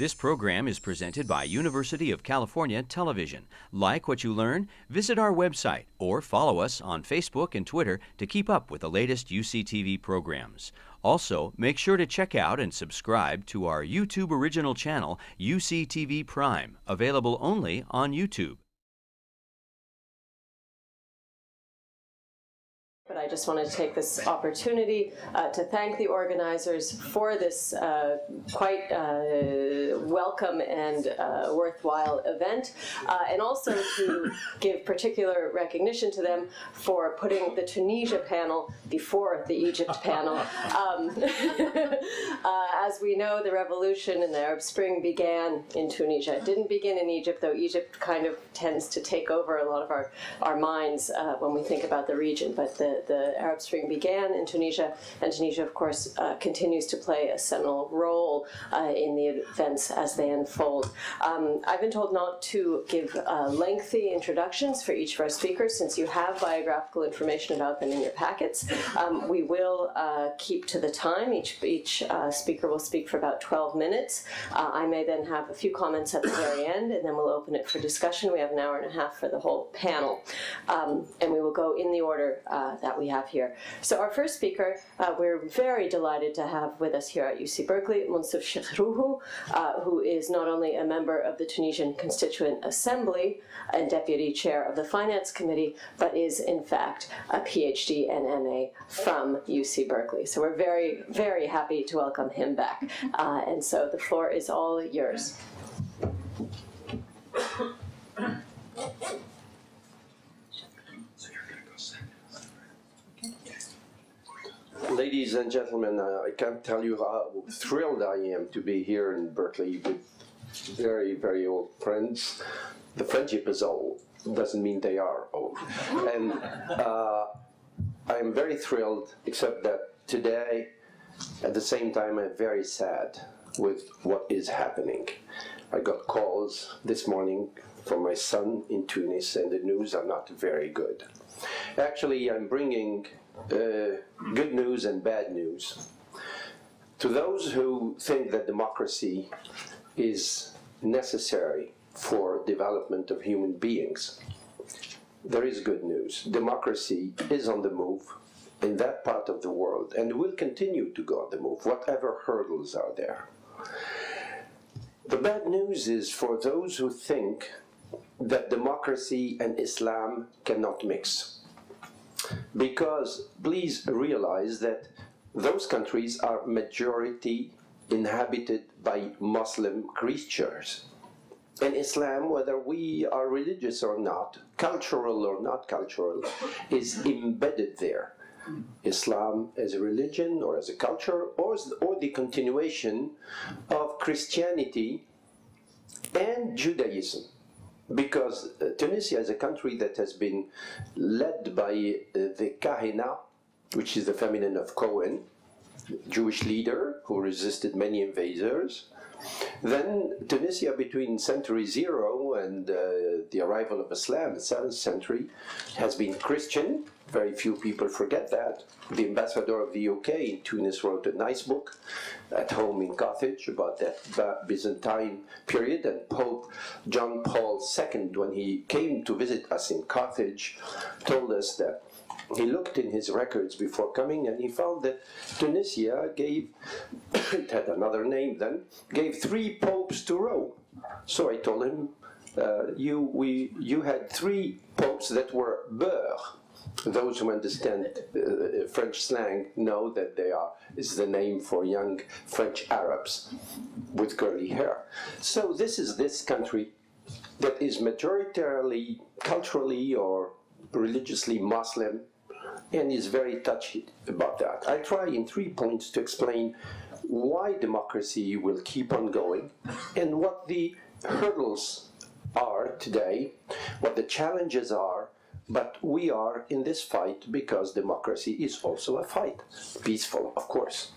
This program is presented by University of California Television. Like what you learn? Visit our website or follow us on Facebook and Twitter to keep up with the latest UCTV programs. Also, make sure to check out and subscribe to our YouTube original channel, UCTV Prime, available only on YouTube. But I just want to take this opportunity to thank the organizers for this quite welcome and worthwhile event, and also to give particular recognition to them for putting the Tunisia panel before the Egypt panel. As we know, the revolution and the Arab Spring began in Tunisia. It didn't begin in Egypt, though Egypt kind of tends to take over a lot of our minds when we think about the region. But the Arab Spring began in Tunisia, and Tunisia, of course, continues to play a seminal role in the events as they unfold. I've been told not to give lengthy introductions for each of our speakers, since you have biographical information about them in your packets. We will keep to the time. Each speaker will speak for about 12 minutes. I may then have a few comments at the very end, and then we'll open it for discussion. We have an hour and a half for the whole panel, and we will go in the order that we have here. So our first speaker, we're very delighted to have with us here at UC Berkeley, Monsef Chekrouhou, who is not only a member of the Tunisian Constituent Assembly and Deputy Chair of the Finance Committee, but is in fact a PhD and MA from UC Berkeley. So we're very, very happy to welcome him back. And so the floor is all yours. Ladies and gentlemen, I can't tell you how thrilled I am to be here in Berkeley with very, very old friends. The friendship is old, doesn't mean they are old. And I'm very thrilled, except that today, at the same time, I'm very sad with what is happening. I got calls this morning from my son in Tunis, and the news are not very good. Actually, I'm bringing good news and bad news. To those who think that democracy is necessary for development of human beings, there is good news. Democracy is on the move in that part of the world and will continue to go on the move, whatever hurdles are there. The bad news is for those who think that democracy and Islam cannot mix. Because please realize that those countries are majority inhabited by Muslim creatures. And Islam, whether we are religious or not, cultural or not cultural, is embedded there. Islam as a religion or as a culture, or the continuation of Christianity and Judaism. Because Tunisia is a country that has been led by the Kahina, which is the feminine of Cohen, Jewish leader who resisted many invaders. Then Tunisia, between century 0 and the arrival of Islam, the 7th century, has been Christian. Very few people forget that. The ambassador of the UK in Tunis wrote a nice book, At Home in Carthage, about that Byzantine period. And Pope John Paul II, when he came to visit us in Carthage, told us that he looked in his records before coming, and he found that Tunisia gave, it had another name then, gave 3 popes to Rome. So I told him, you had 3 popes that were beurre. Those who understand French slang know that is the name for young French Arabs with curly hair. So this is this country that is majoritarily, culturally or religiously Muslim, and is very touchy about that. I try in 3 points to explain why democracy will keep on going and what the hurdles are today, what the challenges are. But we are in this fight because democracy is also a fight. Peaceful, of course.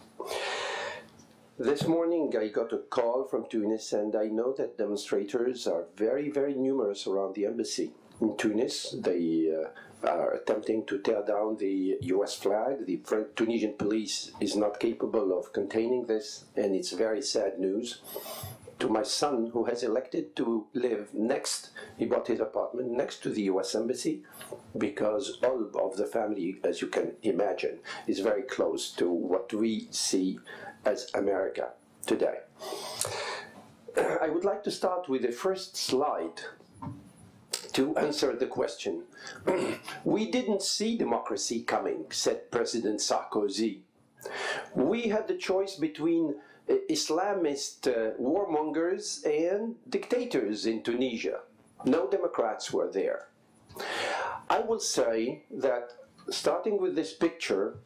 This morning I got a call from Tunis, and I know that demonstrators are very, very numerous around the embassy. In Tunis, they are attempting to tear down the US flag. The Tunisian police is not capable of containing this, and it's very sad news. to my son, who has elected to live next. He bought his apartment next to the US Embassy because all of the family, as you can imagine, is very close to what we see as America today. I would like to start with the first slide to answer the question. We didn't see democracy coming, said President Sarkozy. We had the choice between Islamist warmongers and dictators in Tunisia. No Democrats were there. I will say that, starting with this picture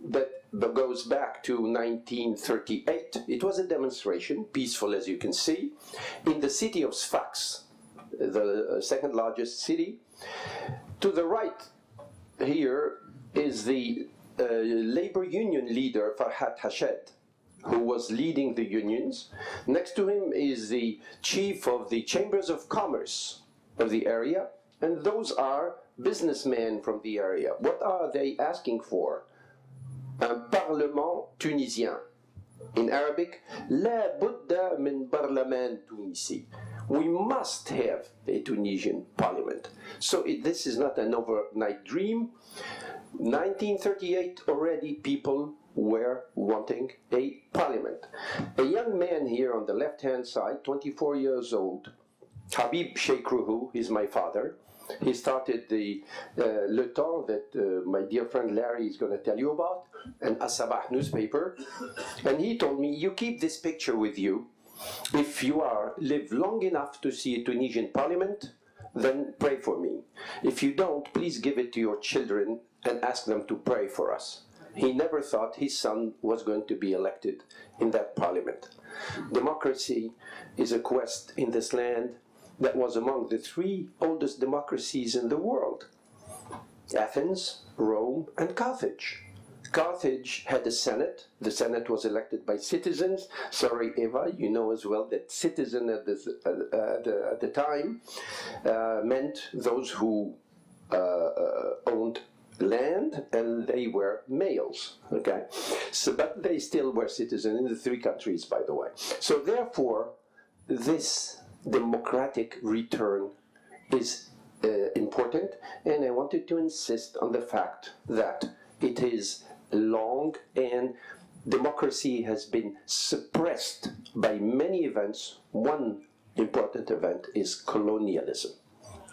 that goes back to 1938, it was a demonstration, peaceful as you can see, in the city of Sfax, the second largest city. To the right here is the labor union leader Farhat Hashed, who was leading the unions. Next to him is the chief of the chambers of commerce of the area, and those are businessmen from the area. What are they asking for? Un parlement tunisien. In Arabic, La budda min parlement tunisi. We must have a Tunisian parliament. So this is not an overnight dream. 1938 already people were wanting a parliament. A young man here on the left-hand side, 24 years old, Habib Sheikruhu, he's my father. He started the Le Temps that my dear friend Larry is going to tell you about, an As-Sabah newspaper. And he told me, you keep this picture with you. If you live long enough to see a Tunisian parliament, then pray for me. If you don't, please give it to your children and ask them to pray for us. He never thought his son was going to be elected in that parliament. Democracy is a quest in this land that was among the 3 oldest democracies in the world: Athens, Rome, and Carthage. Carthage had a senate. The senate was elected by citizens. Sorry, Eva, you know as well that citizen at the time meant those who owned land, and they were males, okay? So, but they still were citizens in the 3 countries, by the way. So therefore, this democratic return is important, and I wanted to insist on the fact that it is long, and democracy has been suppressed by many events. One important event is colonialism.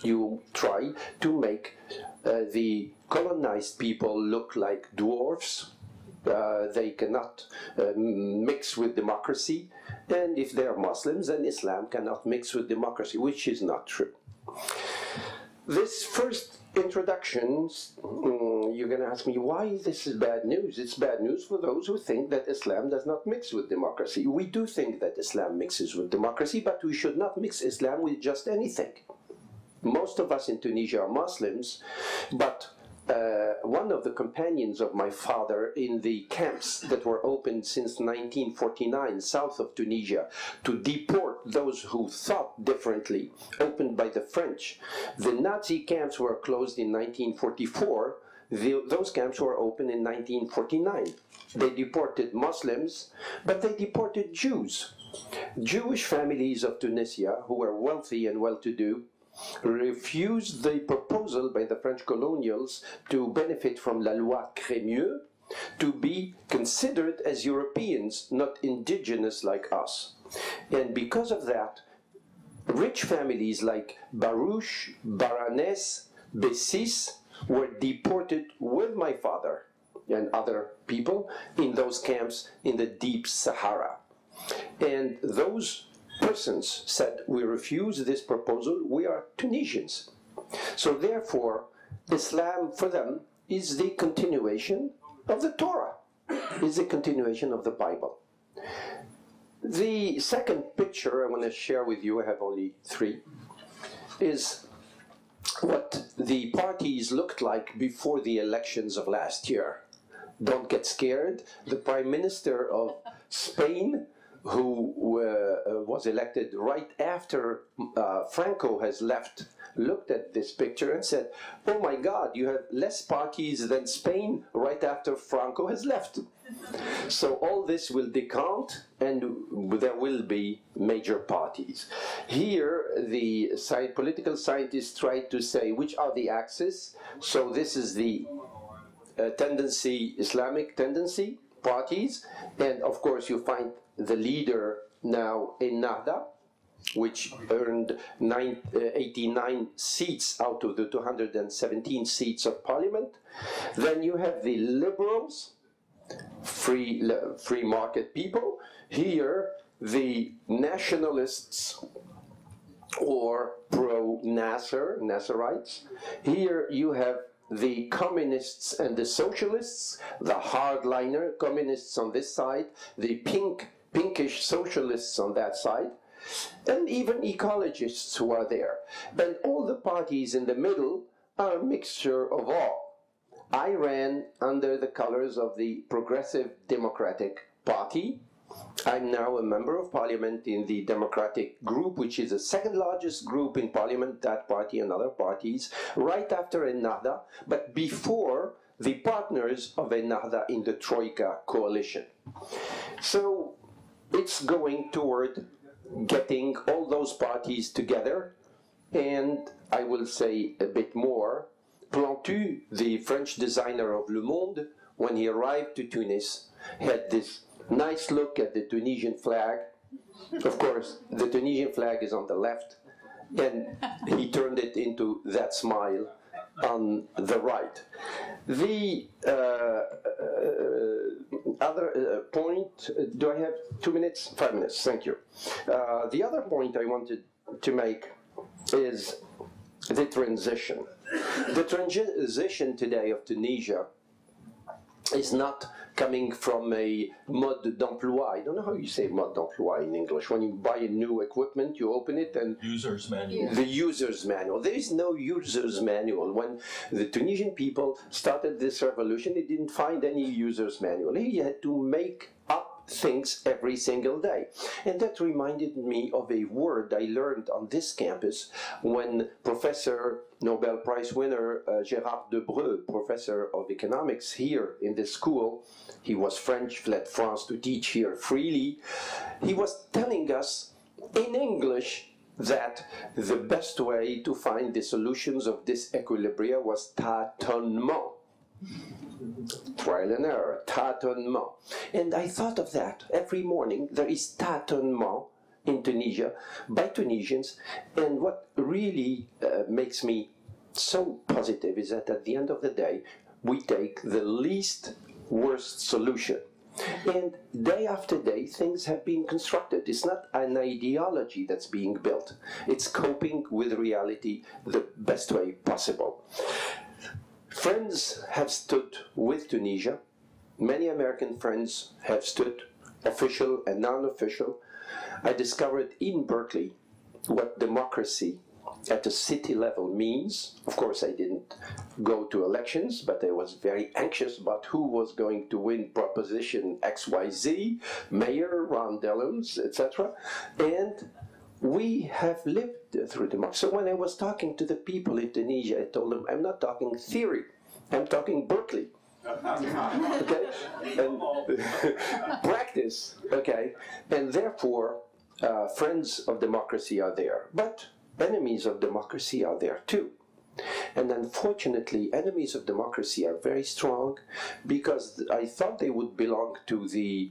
You try to make the colonized people look like dwarfs. They cannot mix with democracy, and if they are Muslims, then Islam cannot mix with democracy, which is not true. This first introduction, you're going to ask me why this is bad news. It's bad news for those who think that Islam does not mix with democracy. We do think that Islam mixes with democracy, but we should not mix Islam with just anything. Most of us in Tunisia are Muslims, but one of the companions of my father in the camps that were opened since 1949 south of Tunisia to deport those who thought differently, opened by the French. The Nazi camps were closed in 1944. Those camps were opened in 1949. They deported Muslims, but they deported Jews. Jewish families of Tunisia, who were wealthy and well-to-do, refused the proposal by the French colonials to benefit from La Loi Crémieux, to be considered as Europeans, not indigenous like us. And because of that, rich families like Barouche, Baranès, Bessis were deported with my father and other people in those camps in the deep Sahara. And those persons said, we refuse this proposal, we are Tunisians. So therefore, Islam for them is the continuation of the Torah, is the continuation of the Bible. The second picture I want to share with you, I have only 3, is what the parties looked like before the elections of last year. Don't get scared. The Prime Minister of Spain, who was elected right after Franco has left, looked at this picture and said, oh my God, you have less parties than Spain right after Franco has left. So all this will decant, and there will be major parties. Here, the political scientists try to say which are the axes. So this is the tendency, Islamic tendency parties, and of course you find the leader now in Nahda, which earned 89 seats out of the 217 seats of parliament. Then you have the liberals, free market people. Here, the nationalists or pro-Nasserites. Here you have the communists and the socialists, the hardliner communists on this side, the pinkish socialists on that side, and even ecologists who are there. And all the parties in the middle are a mixture of all. I ran under the colors of the Progressive Democratic Party. I'm now a member of parliament in the Democratic Group, which is the second largest group in parliament, that party and other parties, right after Ennahda, but before the partners of Ennahda in the Troika coalition. So it's going toward getting all those parties together, and I will say a bit more. Plantu, the French designer of Le Monde, when he arrived to Tunis, had this nice look at the Tunisian flag. Of course, the Tunisian flag is on the left, and he turned it into that smile on the right. The other point, do I have 2 minutes? 5 minutes, thank you. The other point I wanted to make is the transition. The transition today of Tunisia is not coming from a mode d'emploi. I don't know how you say mode d'emploi in English. When you buy a new equipment, you open it and... User's manual. The user's manual. There is no user's manual. When the Tunisian people started this revolution, they didn't find any user's manual. He had to make up things every single day. And that reminded me of a word I learned on this campus when Professor Nobel Prize winner Gérard Debreu, professor of economics here in this school, he was French, fled France to teach here freely, he was telling us in English that the best way to find the solutions of this equilibria was tâtonnement. Trial and error, tâtonnement. And I thought of that. Every morning there is tâtonnement in Tunisia by Tunisians, and what really makes me so positive is that at the end of the day we take the least worst solution. And day after day things have been constructed. It's not an ideology that's being built. It's coping with reality the best way possible. Friends have stood with Tunisia. Many American friends have stood, official and non-official. I discovered in Berkeley what democracy at the city level means. Of course, I didn't go to elections, but I was very anxious about who was going to win proposition XYZ, Mayor, Ron Dellums, etc. And we have lived through democracy. So when I was talking to the people in Tunisia, I told them, I'm not talking theory, I'm talking Berkeley. Okay? And practice, okay? And therefore, friends of democracy are there, but enemies of democracy are there too. And unfortunately, enemies of democracy are very strong, because I thought they would belong to the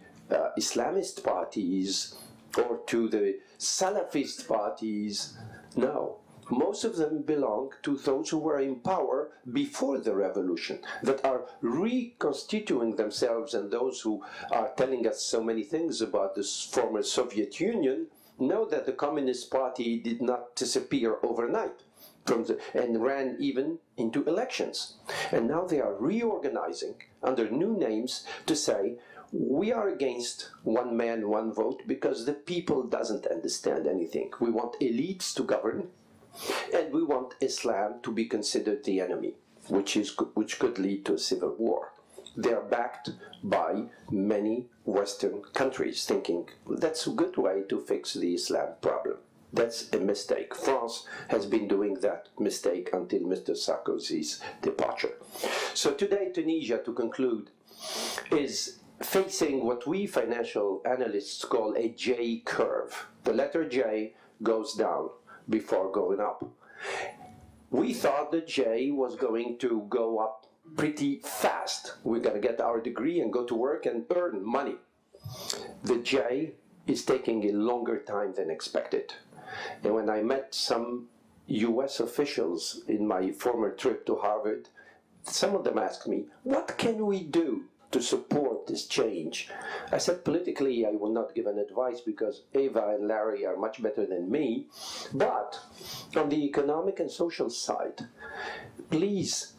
Islamist parties or to the Salafist parties. No. Most of them belong to those who were in power before the revolution, that are reconstituting themselves, and those who are telling us so many things about the former Soviet Union know that the Communist Party did not disappear overnight and ran even into elections. And now they are reorganizing under new names to say, we are against one man, one vote, because the people doesn't understand anything. We want elites to govern, and we want Islam to be considered the enemy, which could lead to a civil war. They are backed by many Western countries thinking that's a good way to fix the Islam problem. That's a mistake. France has been doing that mistake until Mr. Sarkozy's departure. So today, Tunisia, to conclude, is facing what we financial analysts call a J curve. The letter J goes down before going up. We thought the J was going to go up pretty fast. We're going to get our degree and go to work and earn money. The J is taking a longer time than expected. And when I met some US officials in my former trip to Harvard, some of them asked me, what can we do to support this change? I said, politically, I will not give an advice because Eva and Larry are much better than me. But on the economic and social side, please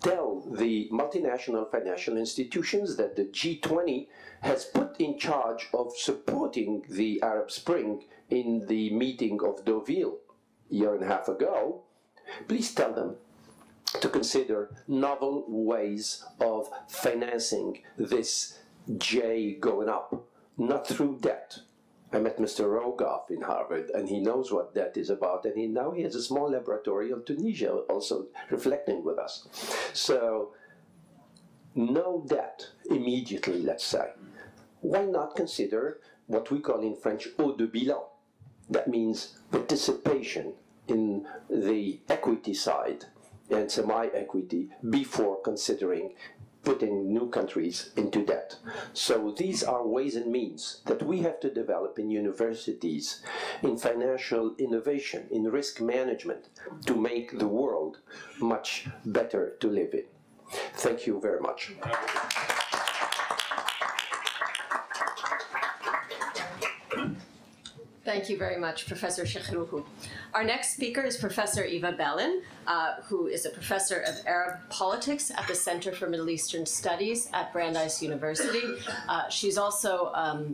tell the multinational financial institutions that the G20 has put in charge of supporting the Arab Spring in the meeting of Deauville a year and a half ago. Please tell them to consider novel ways of financing this J going up, not through debt. I met Mr. Rogoff in Harvard, and he knows what debt is about, and now he has a small laboratory in Tunisia also reflecting with us. So, no debt immediately, let's say. Why not consider what we call in French eau de bilan? That means participation in the equity side and semi-equity before considering putting new countries into debt. So these are ways and means that we have to develop in universities, in financial innovation, in risk management, to make the world much better to live in. Thank you very much. Thank you very much, Professor Chekroukou. Our next speaker is Professor Eva Balan, who is a professor of Arab politics at the Center for Middle Eastern Studies at Brandeis University. She's also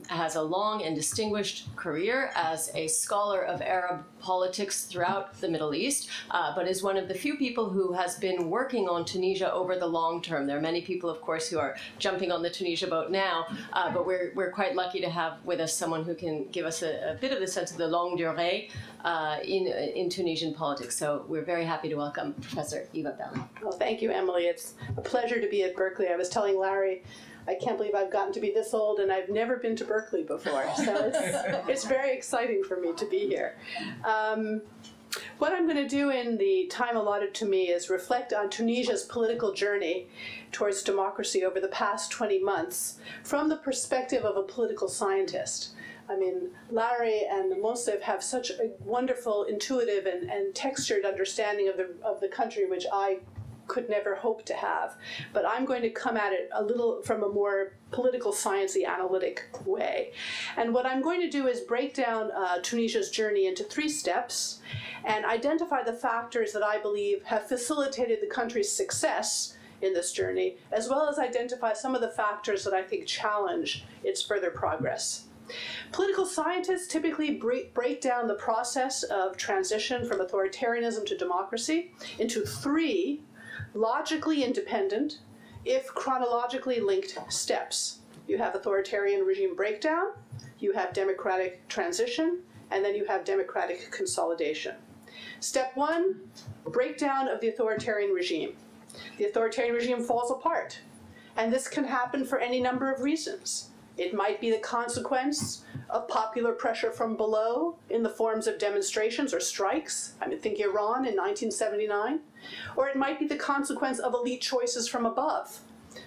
has a long and distinguished career as a scholar of Arab politics throughout the Middle East, but is one of the few people who has been working on Tunisia over the long term. There are many people, of course, who are jumping on the Tunisia boat now, but we're quite lucky to have with us someone who can give us a bit of the sense of the longue durée in Tunisian politics. So we're very happy to welcome Professor Eva Balan. Well, thank you, Emily. It's a pleasure to be at Berkeley. I was telling Larry, I can't believe I've gotten to be this old and I've never been to Berkeley before. So it's very exciting for me to be here. What I'm going to do in the time allotted to me is reflect on Tunisia's political journey towards democracy over the past 20 months from the perspective of a political scientist. I mean, Larry and Mosif have such a wonderful, intuitive, and textured understanding of the country, which I could never hope to have. But I'm going to come at it a little from a more political, sciencey, analytic way. And what I'm going to do is break down Tunisia's journey into 3 steps and identify the factors that I believe have facilitated the country's success in this journey, as well as identify some of the factors that I think challenge its further progress. Political scientists typically break down the process of transition from authoritarianism to democracy into 3 logically independent, if chronologically linked steps. You have authoritarian regime breakdown, you have democratic transition, and then you have democratic consolidation. Step 1, breakdown of the authoritarian regime. The authoritarian regime falls apart, and this can happen for any number of reasons. It might be the consequence of popular pressure from below in the forms of demonstrations or strikes. I mean, think Iran in 1979. Or it might be the consequence of elite choices from above,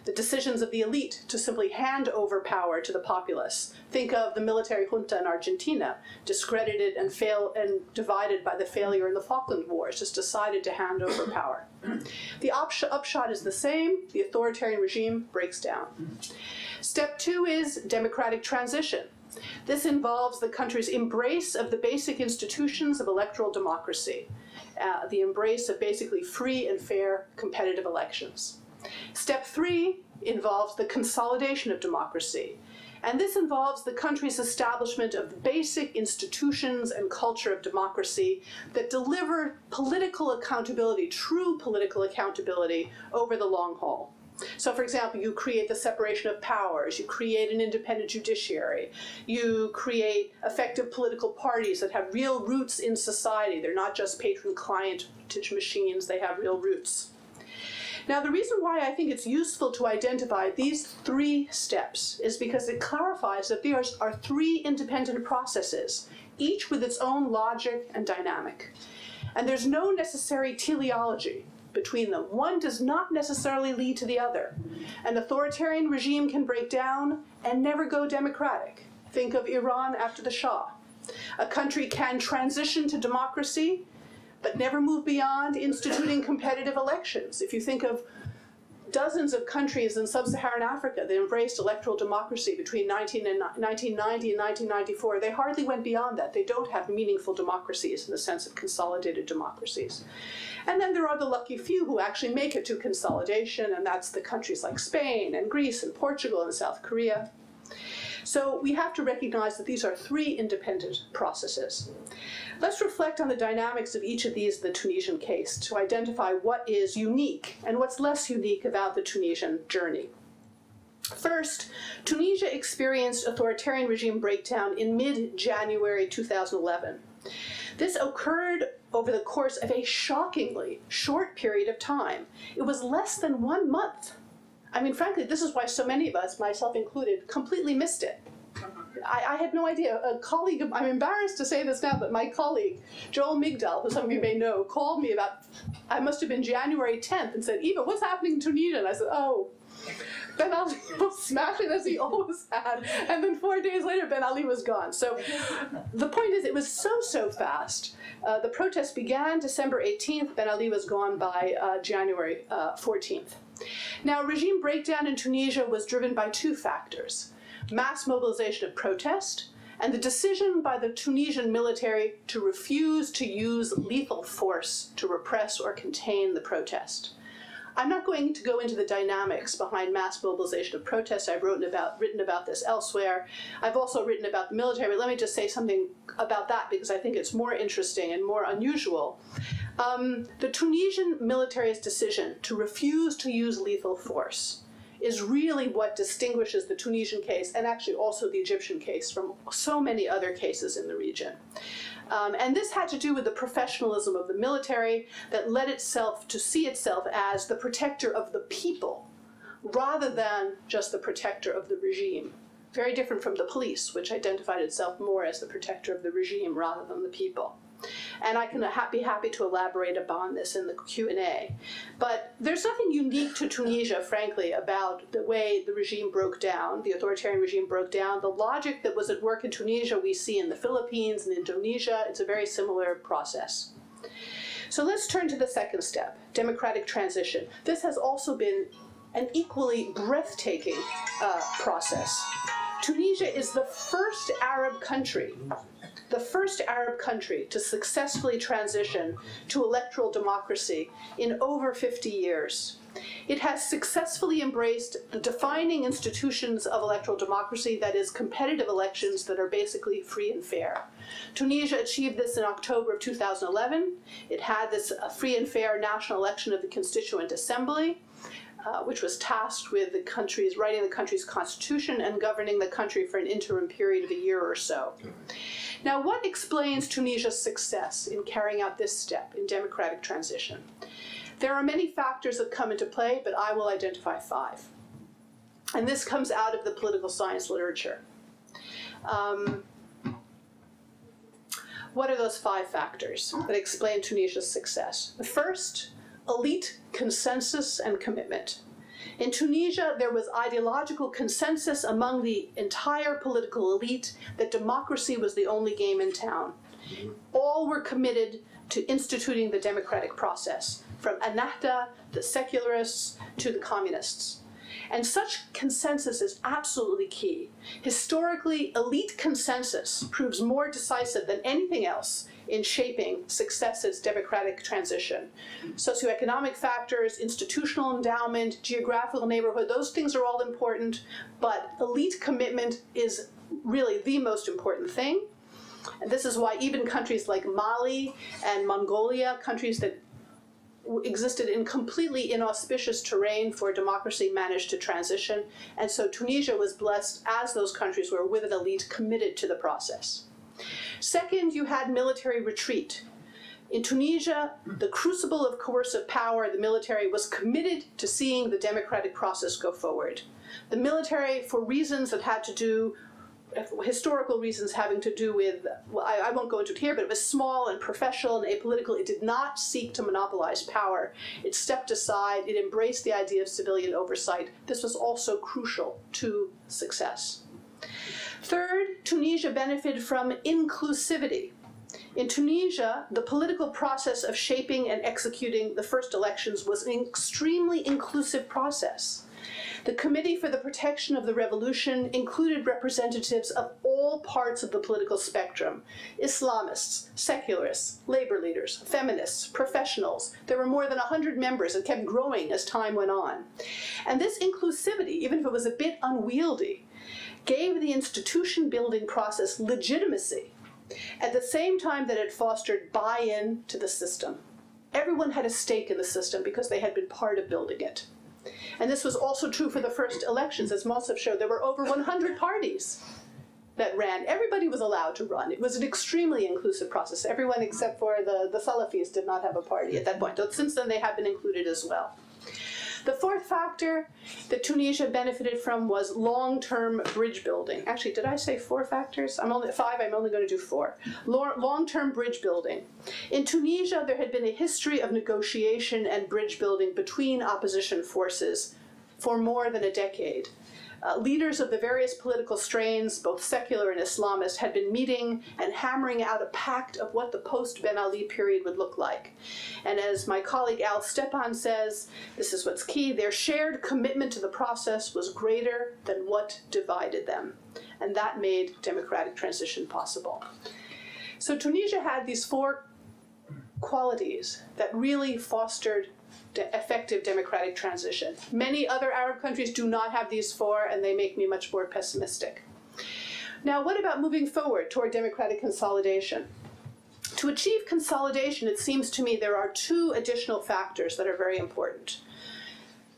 the decisions of the elite to simply hand over power to the populace. Think of the military junta in Argentina, discredited and divided by the failure in the Falkland Wars, just decided to hand over power. The upshot is the same. The authoritarian regime breaks down. Step 2 is democratic transition. This involves the country's embrace of the basic institutions of electoral democracy, the embrace of basically free and fair competitive elections. Step 3 involves the consolidation of democracy, and this involves the country's establishment of the basic institutions and culture of democracy that deliver political accountability, true political accountability, over the long haul. So, for example, you create the separation of powers, you create an independent judiciary, you create effective political parties that have real roots in society. They're not just patron-client machines, they have real roots. Now, the reason why I think it's useful to identify these 3 steps is because it clarifies that there are 3 independent processes, each with its own logic and dynamic. And there's no necessary teleology between them. One does not necessarily lead to the other. An authoritarian regime can break down and never go democratic. Think of Iran after the Shah. A country can transition to democracy, but never move beyond instituting competitive elections. If you think of dozens of countries in sub-Saharan Africa that embraced electoral democracy between 1990 and 1994, they hardly went beyond that. They don't have meaningful democracies in the sense of consolidated democracies. And then there are the lucky few who actually make it to consolidation, and that's the countries like Spain and Greece and Portugal and South Korea. So we have to recognize that these are 3 independent processes. Let's reflect on the dynamics of each of these in the Tunisian case to identify what is unique and what's less unique about the Tunisian journey. First, Tunisia experienced authoritarian regime breakdown in mid-January 2011. This occurred over the course of a shockingly short period of time. It was less than 1 month. I mean, frankly, this is why so many of us, myself included, completely missed it. I had no idea. A colleague, I'm embarrassed to say this now, but my colleague, Joel Migdal, who some of you may know, called me about, I must have been January 10th, and said, Eva, what's happening in Tunisia? And I said, oh, Ben Ali was smashing as he always had. And then 4 days later, Ben Ali was gone. So the point is, it was so fast. The protests began December 18th. Ben Ali was gone by January 14th. Now, regime breakdown in Tunisia was driven by 2 factors: mass mobilization of protest and the decision by the Tunisian military to refuse to use lethal force to repress or contain the protest. I'm not going to go into the dynamics behind mass mobilization of protests. I've written about this elsewhere. I've also written about the military, but let me just say something about that because I think it's more interesting and more unusual. The Tunisian military's decision to refuse to use lethal force is really what distinguishes the Tunisian case, and actually also the Egyptian case, from so many other cases in the region. And this had to do with the professionalism of the military that led itself to see itself as the protector of the people, rather than just the protector of the regime. Very different from the police, which identified itself more as the protector of the regime rather than the people. And I can be happy to elaborate upon this in the Q&A. But there's nothing unique to Tunisia, frankly, about the way the regime broke down, the authoritarian regime broke down. The logic that was at work in Tunisia we see in the Philippines and Indonesia. It's a very similar process. So let's turn to the second step, democratic transition. This has also been an equally breathtaking process. Tunisia is the first Arab country to successfully transition to electoral democracy in over 50 years. It has successfully embraced the defining institutions of electoral democracy, that is, competitive elections that are basically free and fair. Tunisia achieved this in October of 2011. It had this free and fair national election of the Constituent Assembly, which was tasked with writing the country's constitution and governing the country for an interim period of a year or so. Now, what explains Tunisia's success in carrying out this step in democratic transition? There are many factors that come into play, but I will identify 5. And this comes out of the political science literature. What are those 5 factors that explain Tunisia's success? The first, elite consensus and commitment. In Tunisia, there was ideological consensus among the entire political elite that democracy was the only game in town. All were committed to instituting the democratic process, from Ennahda, the secularists, to the communists. And such consensus is absolutely key. Historically, elite consensus proves more decisive than anything else in shaping success's democratic transition. Socioeconomic factors, institutional endowment, geographical neighborhood, those things are all important, but elite commitment is really the most important thing. And this is why even countries like Mali and Mongolia, countries that existed in completely inauspicious terrain for democracy, managed to transition. And so Tunisia was blessed, as those countries were, with an elite committed to the process. Second, you had military retreat. In Tunisia, the crucible of coercive power, the military, was committed to seeing the democratic process go forward. The military, for reasons that had to do, historical reasons having to do with, well, I won't go into it here, but it was small and professional and apolitical. It did not seek to monopolize power. It stepped aside. It embraced the idea of civilian oversight. This was also crucial to success. Third, Tunisia benefited from inclusivity. In Tunisia, the political process of shaping and executing the first elections was an extremely inclusive process. The Committee for the Protection of the Revolution included representatives of all parts of the political spectrum: Islamists, secularists, labor leaders, feminists, professionals. There were more than 100 members and kept growing as time went on. And this inclusivity, even if it was a bit unwieldy, gave the institution-building process legitimacy at the same time that it fostered buy-in to the system. Everyone had a stake in the system because they had been part of building it. And this was also true for the first elections. As Mossaf showed, there were over 100 parties that ran. Everybody was allowed to run. It was an extremely inclusive process. Everyone except for the Salafis did not have a party at that point. But since then, they have been included as well. The fourth factor that Tunisia benefited from was long-term bridge building. Actually, did I say 4 factors? I'm only 5, I'm only going to do 4. Long-term bridge building. In Tunisia, there had been a history of negotiation and bridge building between opposition forces for more than a decade. Leaders of the various political strains, both secular and Islamist, had been meeting and hammering out a pact of what the post-Ben Ali period would look like. And as my colleague Al Stepan says, this is what's key, their shared commitment to the process was greater than what divided them. And that made democratic transition possible. So Tunisia had these 4 qualities that really fostered effective democratic transition. Many other Arab countries do not have these 4, and they make me much more pessimistic. Now, what about moving forward toward democratic consolidation? To achieve consolidation, it seems to me there are 2 additional factors that are very important.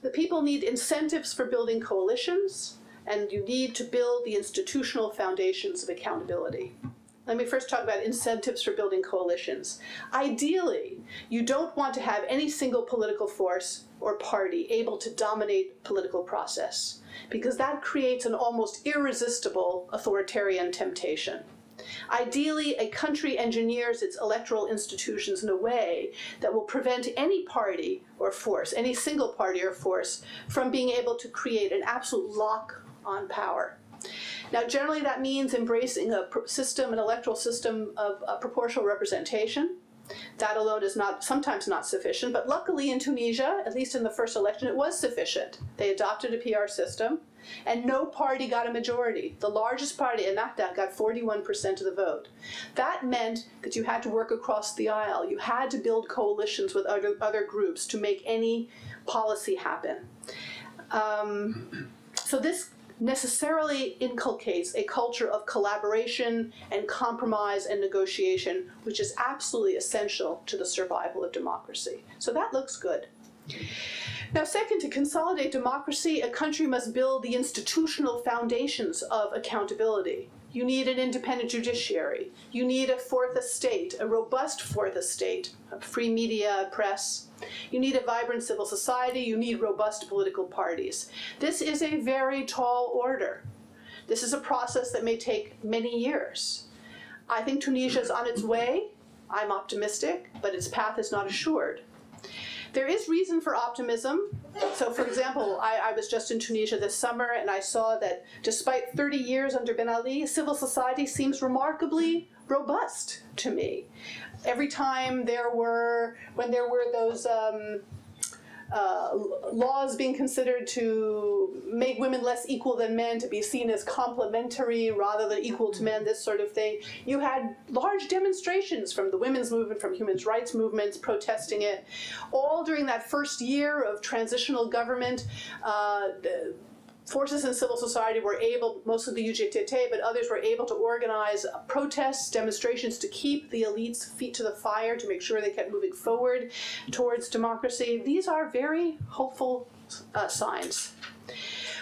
The people need incentives for building coalitions, and you need to build the institutional foundations of accountability. Let me first talk about incentives for building coalitions. Ideally, you don't want to have any single political force or party able to dominate political process, because that creates an almost irresistible authoritarian temptation. Ideally, a country engineers its electoral institutions in a way that will prevent any party or force, any single party or force, from being able to create an absolute lock on power. Now, generally that means embracing a system, an electoral system of proportional representation. That alone is sometimes not sufficient, but luckily in Tunisia, at least in the first election, it was sufficient. They adopted a PR system, and no party got a majority. The largest party, Ennahda, got 41% of the vote. That meant that you had to work across the aisle. You had to build coalitions with other groups to make any policy happen. So this necessarily inculcates a culture of collaboration and compromise and negotiation, which is absolutely essential to the survival of democracy. So that looks good. Now, second, to consolidate democracy, a country must build the institutional foundations of accountability. You need an independent judiciary. You need a 4th estate, a robust 4th estate, a free media, press. You need a vibrant civil society. You need robust political parties. This is a very tall order. This is a process that may take many years. I think Tunisia is on its way. I'm optimistic, but its path is not assured. There is reason for optimism. So, for example, I was just in Tunisia this summer, and I saw that despite 30 years under Ben Ali, civil society seems remarkably robust to me. Every time when there were those laws being considered to make women less equal than men, to be seen as complementary rather than equal to men, this sort of thing, you had large demonstrations from the women's movement, from human rights movements protesting it. All during that first year of transitional government, the forces in civil society were able, most of the UGTT, but others were able to organize protests, demonstrations to keep the elites' feet to the fire, to make sure they kept moving forward towards democracy. These are very hopeful signs.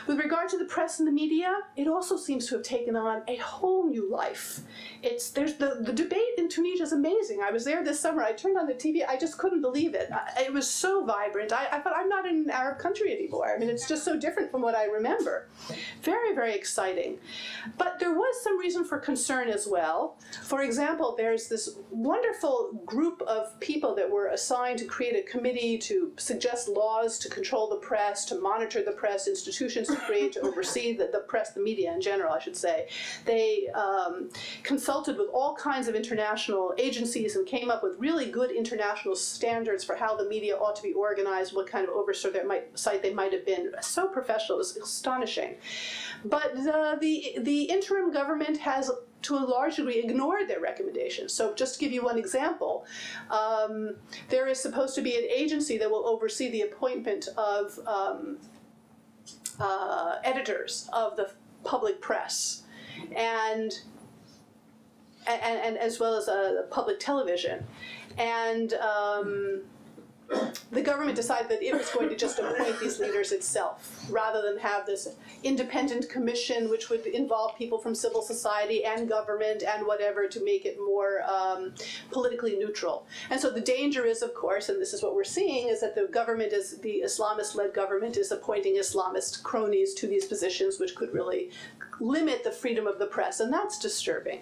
With regard to the press and the media, it also seems to have taken on a whole new life. There's the debate in Tunisia is amazing. I was there this summer. I turned on the TV. I just couldn't believe it. It was so vibrant. I thought, I'm not in an Arab country anymore. I mean, it's just so different from what I remember. Very, very exciting. But there was some reason for concern as well. For example, there's this wonderful group of people that were assigned to create a committee to suggest laws to control the press, to monitor the press, institutions to create, to oversee the press, the media in general, I should say. They consulted with all kinds of international agencies and came up with really good international standards for how the media ought to be organized, what kind of oversight they might have been. So professional, it was astonishing. But the interim government has, to a large degree, ignored their recommendations. So just to give you one example, there is supposed to be an agency that will oversee the appointment of editors of the public press, and as well as public television. And the government decided that it was going to just appoint these leaders itself, rather than have this independent commission which would involve people from civil society and government and whatever to make it more politically neutral. And so the danger is, of course, and this is what we're seeing, is that the Islamist-led government is appointing Islamist cronies to these positions, which could really limit the freedom of the press, and that's disturbing.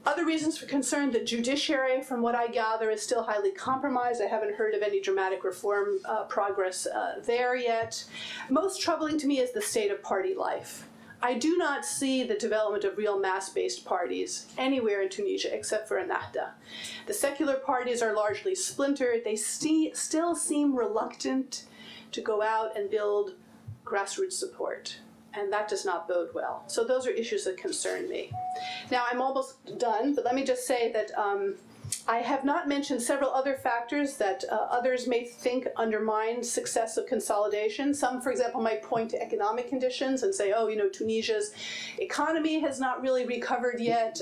Other reasons for concern: the judiciary, from what I gather, is still highly compromised. I haven't heard of any dramatic reform progress there yet. Most troubling to me is the state of party life. I do not see the development of real mass-based parties anywhere in Tunisia except for Ennahda. The secular parties are largely splintered. They still seem reluctant to go out and build grassroots support, and that does not bode well. So those are issues that concern me. Now, I'm almost done, but let me just say that I have not mentioned several other factors that others may think undermine success of consolidation. Some, for example, might point to economic conditions and say, oh, you know, Tunisia's economy has not really recovered yet.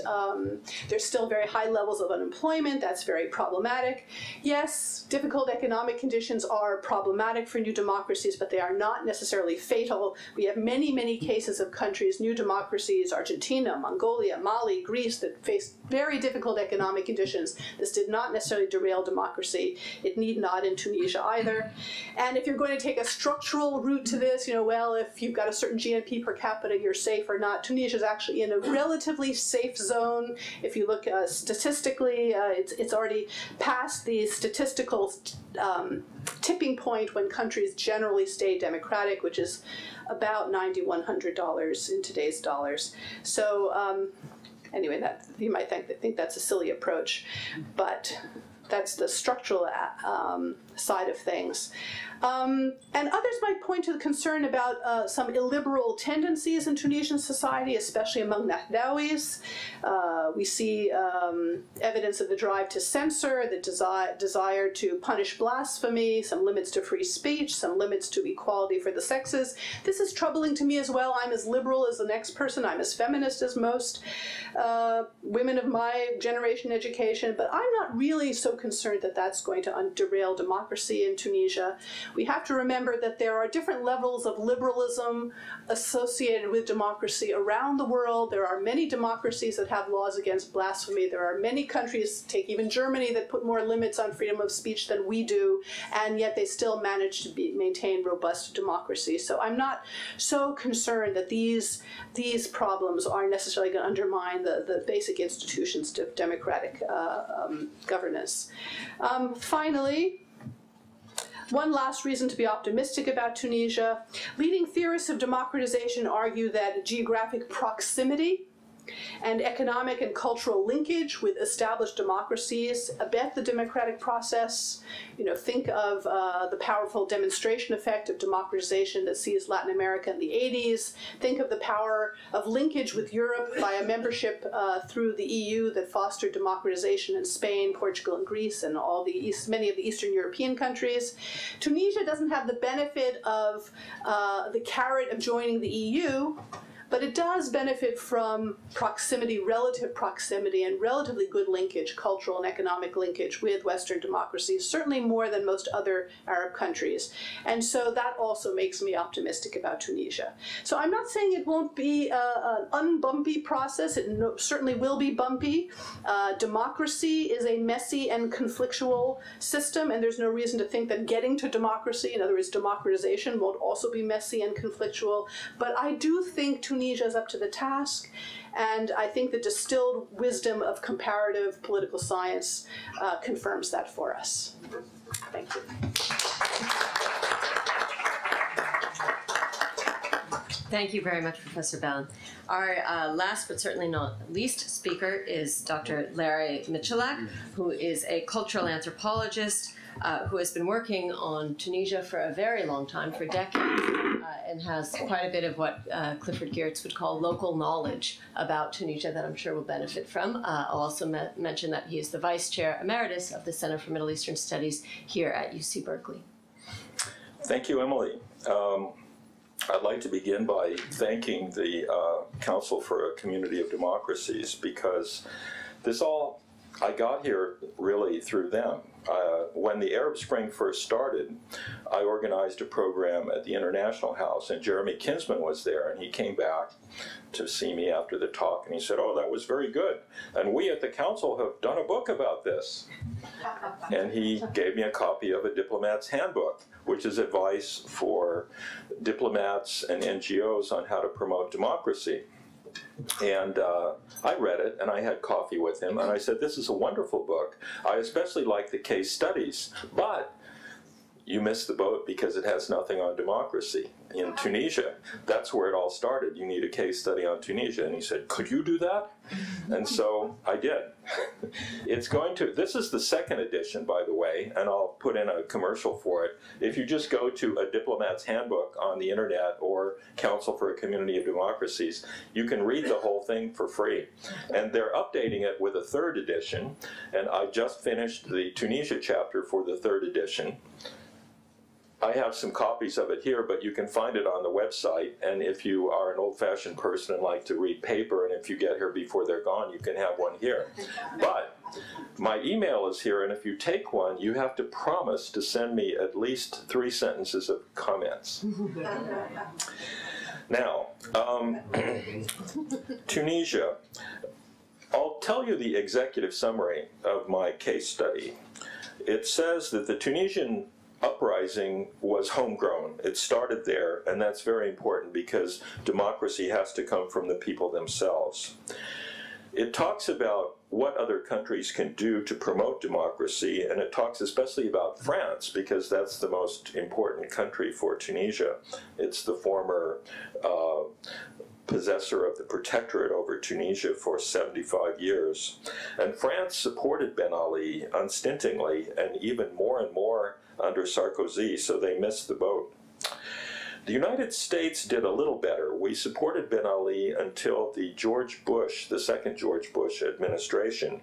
There's still very high levels of unemployment. That's very problematic. Yes, difficult economic conditions are problematic for new democracies, but they are not necessarily fatal. We have many, many cases of countries, new democracies, Argentina, Mongolia, Mali, Greece, that face very difficult economic conditions. This did not necessarily derail democracy. It need not in Tunisia either. And if you're going to take a structural route to this, you know, well, if you've got a certain GNP per capita, you're safe or not. Tunisia is actually in a relatively safe zone. If you look statistically, it's already past the statistical tipping point when countries generally stay democratic, which is about $9,100 in today's dollars. So anyway, that you might think that's a silly approach, but that's the structural side of things. And others might point to the concern about some illiberal tendencies in Tunisian society, especially among Nahdawis. We see evidence of the drive to censor, the desire to punish blasphemy, some limits to free speech, some limits to equality for the sexes. This is troubling to me as well. I'm as liberal as the next person. I'm as feminist as most women of my generation education, but I'm not really so concerned that that's going to derail democracy in Tunisia. We have to remember that there are different levels of liberalism associated with democracy around the world. There are many democracies that have laws against blasphemy. There are many countries, take even Germany, that put more limits on freedom of speech than we do, and yet they still manage to maintain robust democracy. So I'm not so concerned that these problems are necessarily going to undermine the basic institutions of democratic governance. Finally, one last reason to be optimistic about Tunisia. Leading theorists of democratization argue that geographic proximity and economic and cultural linkage with established democracies abet the democratic process. You know, think of the powerful demonstration effect of democratization that sees Latin America in the 80s. Think of the power of linkage with Europe via membership through the EU that fostered democratization in Spain, Portugal, and Greece, and many of the Eastern European countries. Tunisia doesn't have the benefit of the carrot of joining the EU, But it does benefit from proximity, relative proximity, and relatively good linkage, cultural and economic linkage with Western democracies, certainly more than most other Arab countries. And so that also makes me optimistic about Tunisia. So I'm not saying it won't be an unbumpy process. It certainly will be bumpy. Democracy is a messy and conflictual system, and there's no reason to think that getting to democracy, in other words, democratization, won't also be messy and conflictual. But I do think Tunisia is up to the task, and I think the distilled wisdom of comparative political science confirms that for us. Thank you. Thank you very much, Professor Balan. Our last but certainly not least speaker is Dr. Larry Michalak, who is a cultural anthropologist who has been working on Tunisia for a very long time, for decades, and has quite a bit of what Clifford Geertz would call local knowledge about Tunisia that I'm sure will benefit from. I'll also mention that he is the Vice Chair Emeritus of the Center for Middle Eastern Studies here at UC Berkeley. Thank you, Emily. I'd like to begin by thanking the Council for a Community of Democracies, because I got here really through them. When the Arab Spring first started, I organized a program at the International House, and Jeremy Kinsman was there, and he came back to see me after the talk, and he said, "Oh, that was very good, and we at the Council have done a book about this." And he gave me a copy of A Diplomat's Handbook, which is advice for diplomats and NGOs on how to promote democracy. And I read it, and I had coffee with him, and I said, "This is a wonderful book. I especially like the case studies, but you missed the boat because it has nothing on democracy in Tunisia. That's where it all started. You need a case study on Tunisia." And he said, "Could you do that?" And so I did. This is the second edition, by the way, and I'll put in a commercial for it. If you just go to A Diplomat's Handbook on the internet or Council for a Community of Democracies, you can read the whole thing for free. And they're updating it with a third edition, and I just finished the Tunisia chapter for the third edition. I have some copies of it here, but you can find it on the website, and if you are an old-fashioned person and like to read paper, and if you get here before they're gone, you can have one here. But my email is here, and if you take one, you have to promise to send me at least 3 sentences of comments. Now, Tunisia. I'll tell you the executive summary of my case study. It says that the Tunisian uprising was homegrown. It started there, and that's very important because democracy has to come from the people themselves. It talks about what other countries can do to promote democracy, and it talks especially about France because that's the most important country for Tunisia. It's the former possessor of the protectorate over Tunisia for 75 years. And France supported Ben Ali unstintingly, and even more and more under Sarkozy, so they missed the boat. The United States did a little better. We supported Ben Ali until the second George Bush administration.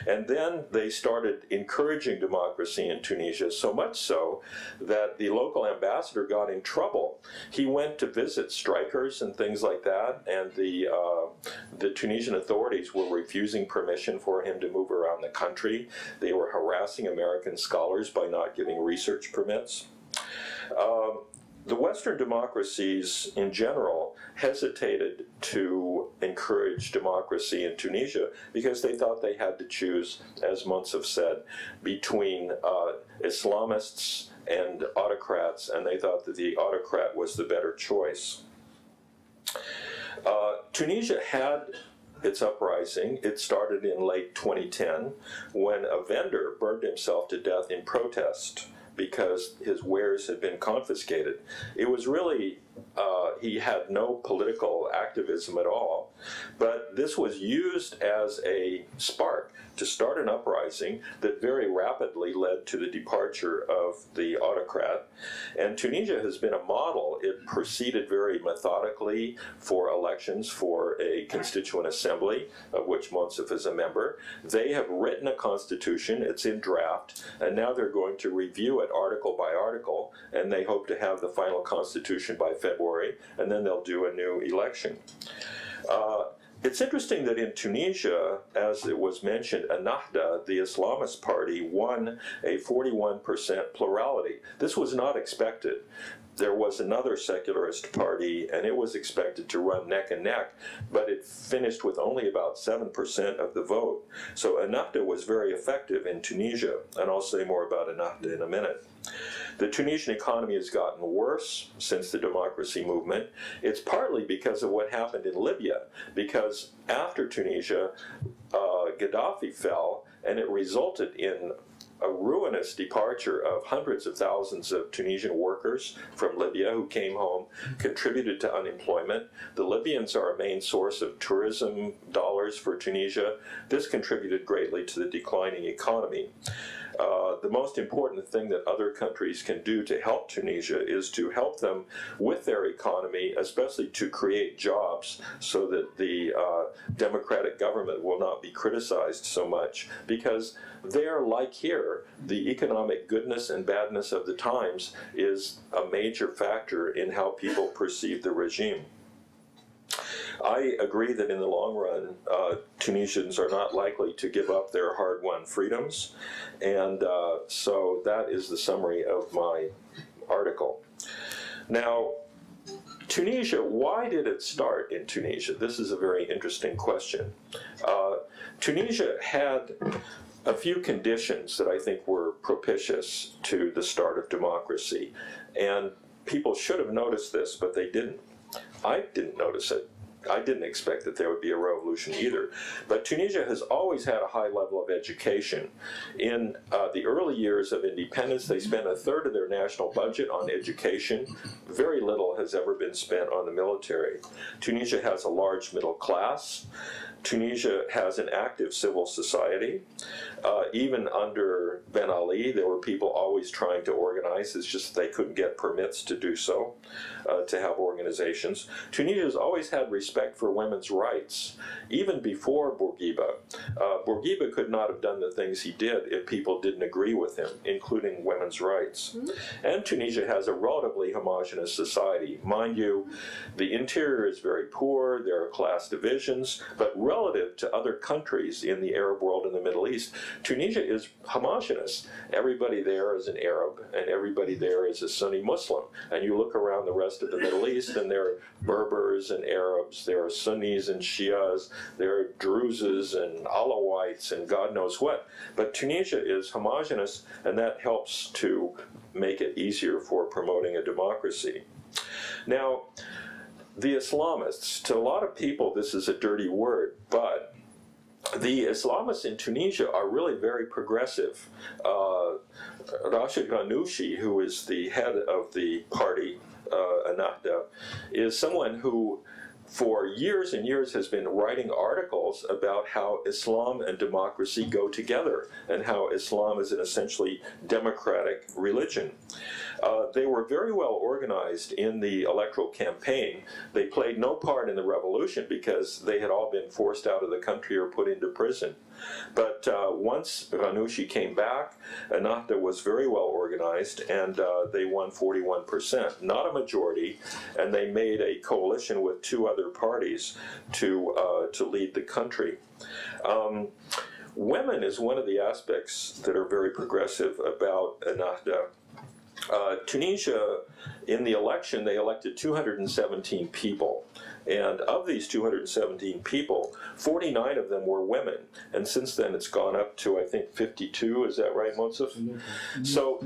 And then they started encouraging democracy in Tunisia, so much so that the local ambassador got in trouble. He went to visit strikers and things like that, and the Tunisian authorities were refusing permission for him to move around the country. They were harassing American scholars by not giving research permits. The Western democracies in general hesitated to encourage democracy in Tunisia because they thought they had to choose, as Munsif said, between Islamists and autocrats, and they thought that the autocrat was the better choice. Tunisia had its uprising. It started in late 2010 when a vendor burned himself to death in protest because his wares had been confiscated. It was really, he had no political activism at all, but this was used as a spark to start an uprising that very rapidly led to the departure of the autocrat. And Tunisia has been a model. It proceeded very methodically for elections for a constituent assembly, of which Monsef is a member. They have written a constitution, it's in draft, and now they're going to review it article by article, and they hope to have the final constitution by February, and then they'll do a new election. It's interesting that in Tunisia, as it was mentioned, Ennahda, the Islamist party, won a 41% plurality. This was not expected. There was another secularist party, and it was expected to run neck and neck, but it finished with only about 7% of the vote. So Ennahda was very effective in Tunisia, and I'll say more about Ennahda in a minute. The Tunisian economy has gotten worse since the democracy movement. It's partly because of what happened in Libya, because after Tunisia, Gaddafi fell, and it resulted in a ruinous departure of hundreds of thousands of Tunisian workers from Libya who came home, contributed to unemployment. The Libyans are a main source of tourism dollars for Tunisia. This contributed greatly to the declining economy. The most important thing that other countries can do to help Tunisia is to help them with their economy, especially to create jobs so that the democratic government will not be criticized so much, because there, like here, the economic goodness and badness of the times is a major factor in how people perceive the regime. I agree that in the long run, Tunisians are not likely to give up their hard-won freedoms, and so that is the summary of my article. Now, Tunisia, why did it start in Tunisia? This is a very interesting question. Tunisia had a few conditions that I think were propitious to the start of democracy, and people should have noticed this, but they didn't. I didn't notice it. I didn't expect that there would be a revolution either. But Tunisia has always had a high level of education. In the early years of independence, they spent a third of their national budget on education. Very little has ever been spent on the military. Tunisia has a large middle class. Tunisia has an active civil society. Even under Ben Ali, there were people always trying to organize. It's just they couldn't get permits to do so, to have organizations. Tunisia has always had respect for women's rights, even before Bourguiba. Bourguiba could not have done the things he did if people didn't agree with him, including women's rights. And Tunisia has a relatively homogeneous society. Mind you, the interior is very poor, there are class divisions, but relative to other countries in the Arab world and the Middle East, Tunisia is homogeneous. Everybody there is an Arab, and everybody there is a Sunni Muslim. And you look around the rest of the Middle East, and there are Berbers and Arabs, there are Sunnis and Shias, there are Druzes and Alawites and God knows what. But Tunisia is homogeneous, and that helps to make it easier for promoting a democracy. Now, the Islamists, to a lot of people this is a dirty word, but the Islamists in Tunisia are really very progressive. Rashid Ghannouchi, who is the head of the party, Ennahda, is someone who for years and years has been writing articles about how Islam and democracy go together and how Islam is an essentially democratic religion. They were very well organized in the electoral campaign. They played no part in the revolution because they had all been forced out of the country or put into prison. But once Ghannouchi came back, Ennahda was very well organized, and they won 41%, not a majority, and they made a coalition with two other parties to lead the country. Women is one of the aspects that are very progressive about Ennahda. Tunisia, in the election, they elected 217 people. And of these 217 people, 49 of them were women. And since then, it's gone up to, I think, 52. Is that right, Monsef? So,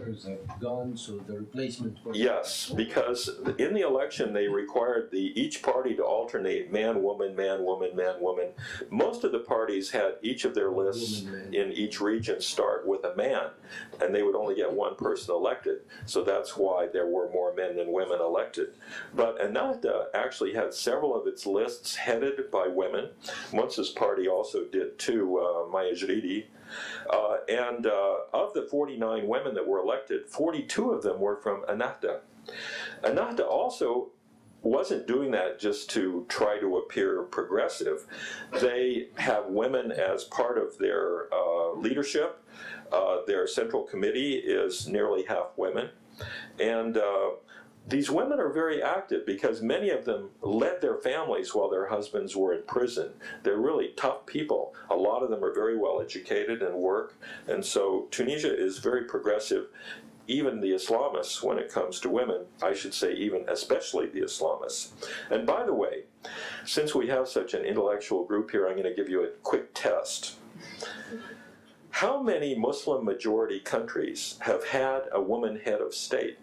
gone, so the replacement. Yes, because in the election, they required each party to alternate man, woman, man, woman, man, woman. Most of the parties had each of their lists in each region start with a a man, and they would only get one person elected. So that's why there were more men than women elected. But Ennahda actually had several of its lists headed by women. Musa's party also did too, Maya Jridi. And of the 49 women that were elected, 42 of them were from Ennahda. Ennahda also wasn't doing that just to try to appear progressive. They have women as part of their leadership. Their central committee is nearly half women. And these women are very active because many of them led their families while their husbands were in prison. They're really tough people. A lot of them are very well educated and work. And so Tunisia is very progressive. Even the Islamists, when it comes to women, I should say even especially the Islamists. And by the way, since we have such an intellectual group here, I'm going to give you a quick test. How many Muslim majority countries have had a woman head of state?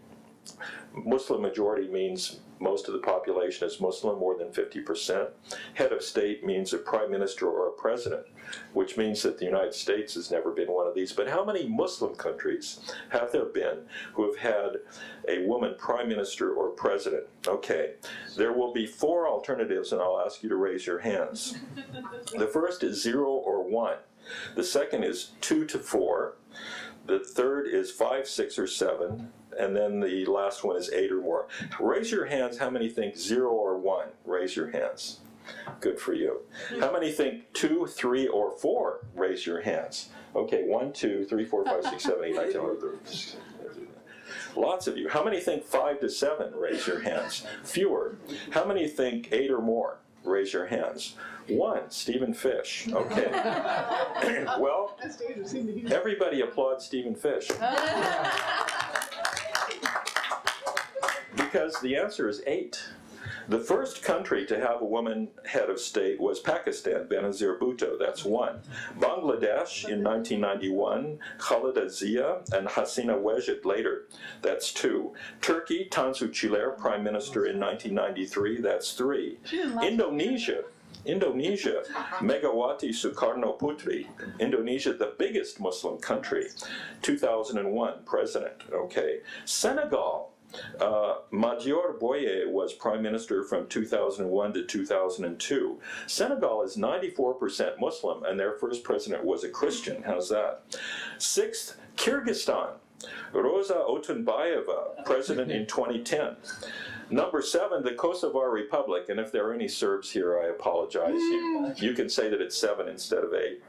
Muslim majority means most of the population is Muslim, more than 50%. Head of state means a prime minister or a president, which means that the United States has never been one of these. But how many Muslim countries have there been who have had a woman prime minister or president? Okay, there will be 4 alternatives, and I'll ask you to raise your hands. The first is 0 or 1. The second is 2 to 4. The third is 5, 6, or 7. And then the last one is 8 or more. Raise your hands. How many think 0 or 1? Raise your hands. Good for you. How many think 2, 3, or 4? Raise your hands. Okay, 1, 2, 3, 4, 5, 6, 7, 8, 9, 10, 11. Lots of you. How many think 5 to 7? Raise your hands. Fewer. How many think 8 or more? Raise your hands. 1, Stephen Fish. Okay. Well, everybody applaud Stephen Fish. Because the answer is 8. The first country to have a woman head of state was Pakistan, Benazir Bhutto, that's 1. Bangladesh in 1991, Khalida Zia and Hasina Wajid later, that's 2. Turkey, Tansu Çiller, Prime Minister in 1993, that's 3. Indonesia, Megawati Soekarno-Putri, Indonesia, the biggest Muslim country, 2001, President, okay. Senegal, Madior Boye was prime minister from 2001 to 2002. Senegal is 94% Muslim, and their first president was a Christian. How's that? 6th, Kyrgyzstan, Rosa Otunbayeva, president in 2010. Number 7, the Kosovar Republic, and if there are any Serbs here, I apologize. You can say that it's 7 instead of 8.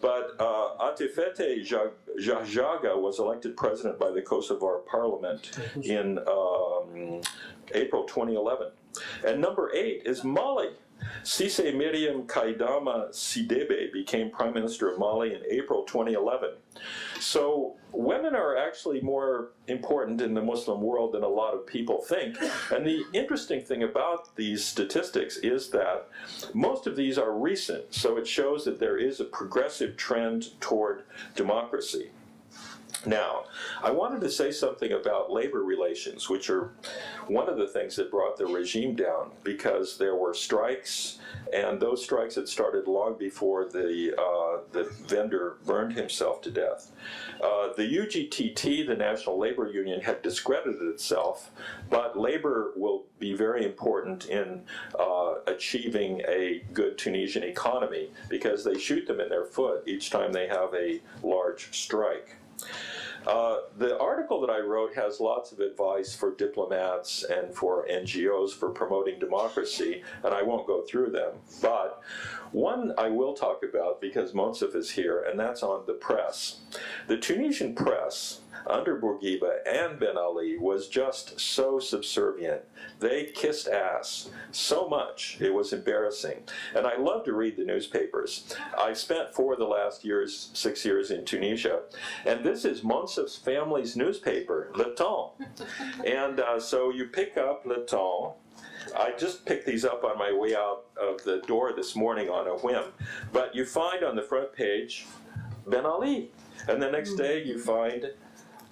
But Atifete Jahjaga was elected president by the Kosovar Parliament in April 2011. And number 8 is Mali. Cisse Miriam Kaidama Sidibé became Prime Minister of Mali in April 2011. So women are actually more important in the Muslim world than a lot of people think. And the interesting thing about these statistics is that most of these are recent, so it shows that there is a progressive trend toward democracy. Now, I wanted to say something about labor relations, which are one of the things that brought the regime down, because there were strikes, and those strikes had started long before the vendor burned himself to death. The UGTT, the National Labor Union, had discredited itself, but labor will be very important in achieving a good Tunisian economy, because they shoot them in their foot each time they have a large strike. The article that I wrote has lots of advice for diplomats and for NGOs for promoting democracy, and I won't go through them. But one I will talk about because Monsef is here, and that's on the press. The Tunisian press, under Bourguiba and Ben Ali, was just so subservient. They kissed ass so much, it was embarrassing. And I love to read the newspapers. I spent 4 of the last 6 years in Tunisia, and this is Monsef's family's newspaper, Le Temps. And so you pick up Le Temps. I just picked these up on my way out of the door this morning on a whim. But you find on the front page Ben Ali. And the next day you find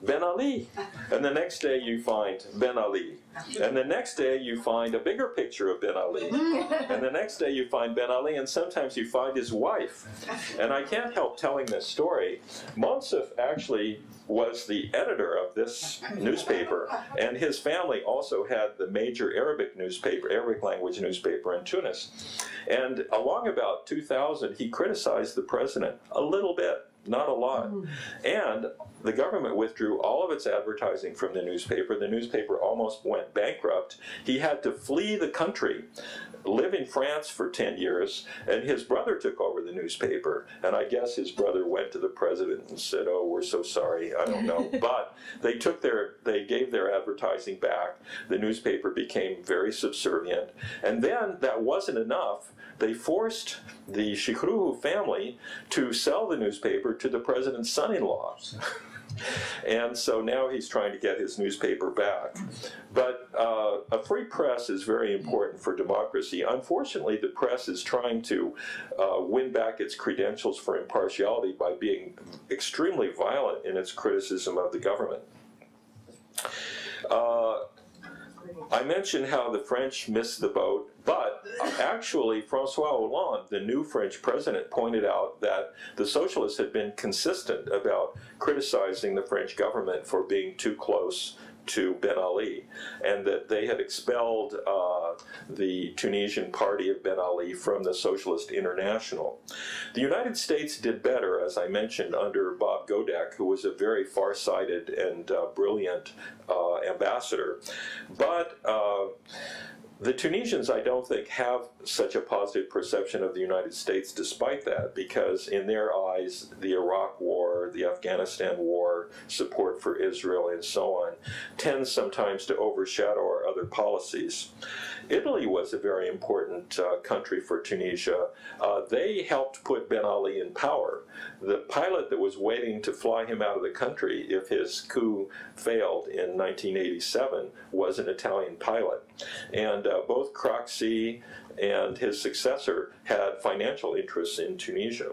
Ben Ali. And the next day you find Ben Ali. And the next day you find a bigger picture of Ben Ali. And the next day you find Ben Ali, and sometimes you find his wife. And I can't help telling this story. Monsef actually was the editor of this newspaper, and his family also had the major Arabic language newspaper in Tunis. And along about 2000, he criticized the president a little bit, not a lot. And the government withdrew all of its advertising from the newspaper. The newspaper almost went bankrupt. He had to flee the country, live in France for 10 years, and his brother took over the newspaper. And I guess his brother went to the president and said, "Oh, we're so sorry," I don't know. But they gave their advertising back. The newspaper became very subservient. And then that wasn't enough. They forced the Shikruhu family to sell the newspaper to the president's son-in-law. And so now he's trying to get his newspaper back. But a free press is very important for democracy. Unfortunately, the press is trying to win back its credentials for impartiality by being extremely violent in its criticism of the government. I mentioned how the French missed the boat, but actually François Hollande, the new French president, pointed out that the socialists had been consistent about criticizing the French government for being too close to Ben Ali, and that they had expelled the Tunisian party of Ben Ali from the Socialist International. The United States did better, as I mentioned, under Bob Godek, who was a very far-sighted and brilliant ambassador. But the Tunisians, I don't think, have such a positive perception of the United States despite that, because in their eyes, the Iraq War, the Afghanistan War, support for Israel, and so on, tends sometimes to overshadow our other policies. Italy was a very important country for Tunisia. They helped put Ben Ali in power. The pilot that was waiting to fly him out of the country if his coup failed in 1987 was an Italian pilot. And both Craxi and his successor had financial interests in Tunisia.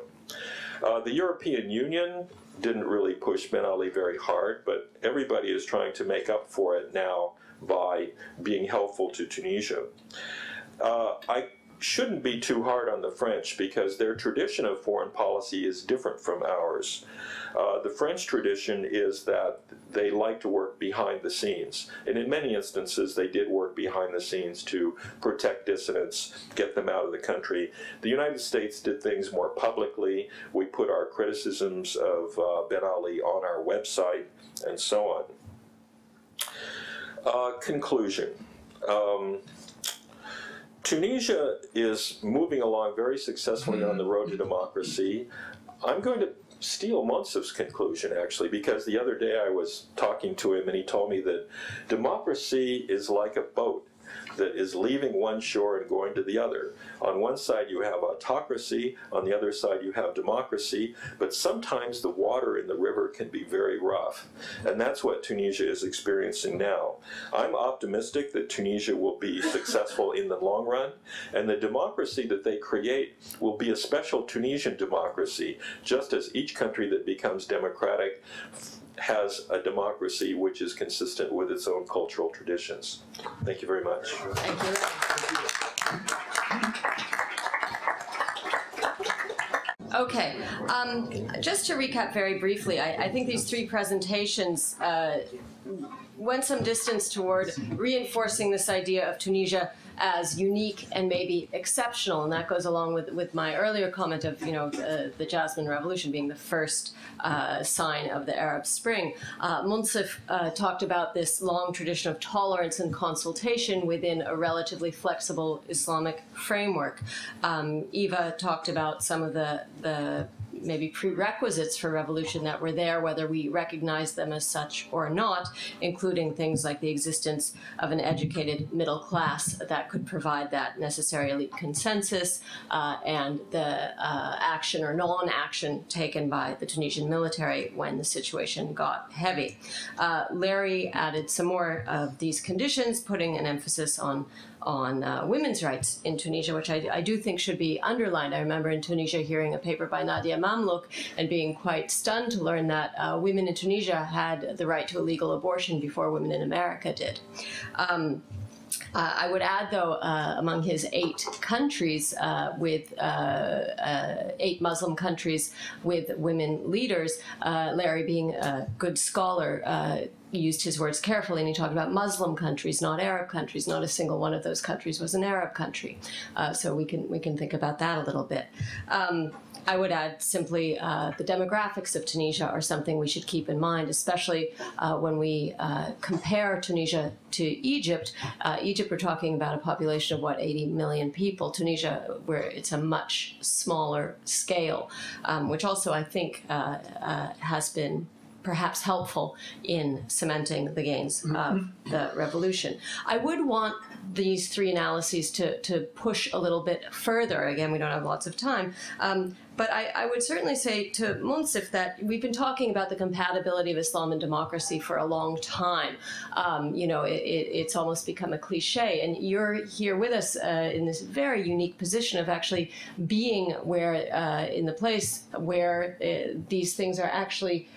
The European Union didn't really push Ben Ali very hard, but everybody is trying to make up for it now by being helpful to Tunisia. I shouldn't be too hard on the French because their tradition of foreign policy is different from ours. The French tradition is that they like to work behind the scenes, and in many instances they did work behind the scenes to protect dissidents, get them out of the country. The United States did things more publicly. We put our criticisms of Ben Ali on our website, and so on. Conclusion. Tunisia is moving along very successfully on the road to democracy. I'm going to steal Monsef's conclusion, actually, because the other day I was talking to him and he told me that democracy is like a boat that is leaving one shore and going to the other. On one side you have autocracy, on the other side you have democracy, but sometimes the water in the river can be very rough. And that's what Tunisia is experiencing now. I'm optimistic that Tunisia will be successful in the long run, and the democracy that they create will be a special Tunisian democracy, just as each country that becomes democratic has a democracy which is consistent with its own cultural traditions. Thank you very much. Thank you. Okay, just to recap very briefly, I think these three presentations went some distance toward reinforcing this idea of Tunisia as unique and maybe exceptional, and that goes along with my earlier comment of, you know, the Jasmine Revolution being the first sign of the Arab Spring. Monsef talked about this long tradition of tolerance and consultation within a relatively flexible Islamic framework. Eva talked about some of the maybe prerequisites for revolution that were there, whether we recognize them as such or not, including things like the existence of an educated middle class that could provide that necessary elite consensus, and the action or non-action taken by the Tunisian military when the situation got heavy. Larry added some more of these conditions, putting an emphasis on on women's rights in Tunisia, which I do think should be underlined. I remember in Tunisia hearing a paper by Nadia Mamlouk and being quite stunned to learn that women in Tunisia had the right to a legal abortion before women in America did. I would add, though, among his 8 countries, with 8 Muslim countries with women leaders, Larry, being a good scholar, used his words carefully, and he talked about Muslim countries, not Arab countries. Not a single one of those countries was an Arab country. So we can think about that a little bit. I would add simply the demographics of Tunisia are something we should keep in mind, especially when we compare Tunisia to Egypt. Egypt, we're talking about a population of, what, 80 million people. Tunisia, where it's a much smaller scale, which also I think has been perhaps helpful in cementing the gains of the revolution. I would want these 3 analyses to push a little bit further. Again, we don't have lots of time. But I would certainly say to Munsif that we've been talking about the compatibility of Islam and democracy for a long time. You know, it's almost become a cliche. And you're here with us in this very unique position of actually being where, in the place where these things are actually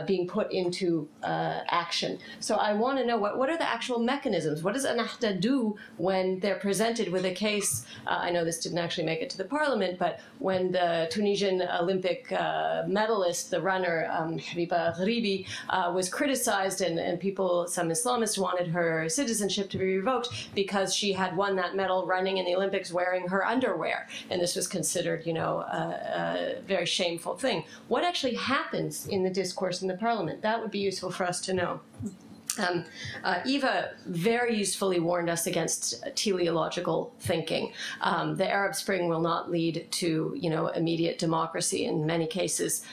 being put into action. So I want to know, what are the actual mechanisms? What does Ennahda do when they're presented with a case? I know this didn't actually make it to the parliament, but when the Tunisian Olympic medalist, the runner, Habiba Ghribi, was criticized, and people, some Islamists, wanted her citizenship to be revoked because she had won that medal running in the Olympics wearing her underwear. And this was considered, you know, a very shameful thing. What actually happens in the discourse in the parliament? That would be useful for us to know. Eva very usefully warned us against teleological thinking. The Arab Spring will not lead to, you know, immediate democracy. In many cases,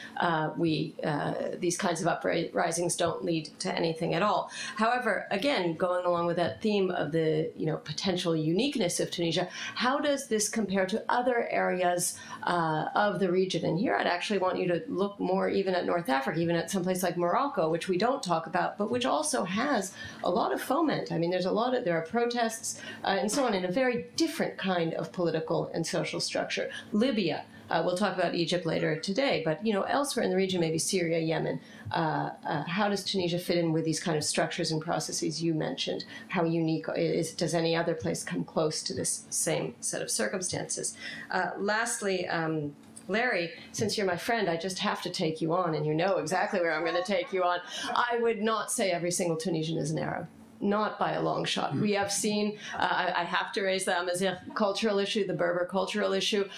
these kinds of uprisings don't lead to anything at all. However, again, going along with that theme of the, you know, potential uniqueness of Tunisia, how does this compare to other areas of the region? And here I'd actually want you to look more even at North Africa, even at someplace like Morocco, which we don't talk about, but which also has a lot of foment. I mean, there are protests and so on in a very different kind of political and social structure. Libya, we'll talk about Egypt later today, but, you know, elsewhere in the region, maybe Syria, Yemen, how does Tunisia fit in with these kind of structures and processes you mentioned? How unique does any other place come close to this same set of circumstances? Lastly, Larry, since you're my friend, I just have to take you on, and you know exactly where I'm going to take you on. I would not say every single Tunisian is an Arab. Not by a long shot. We have seen, I have to raise the Amazigh cultural issue, the Berber cultural issue.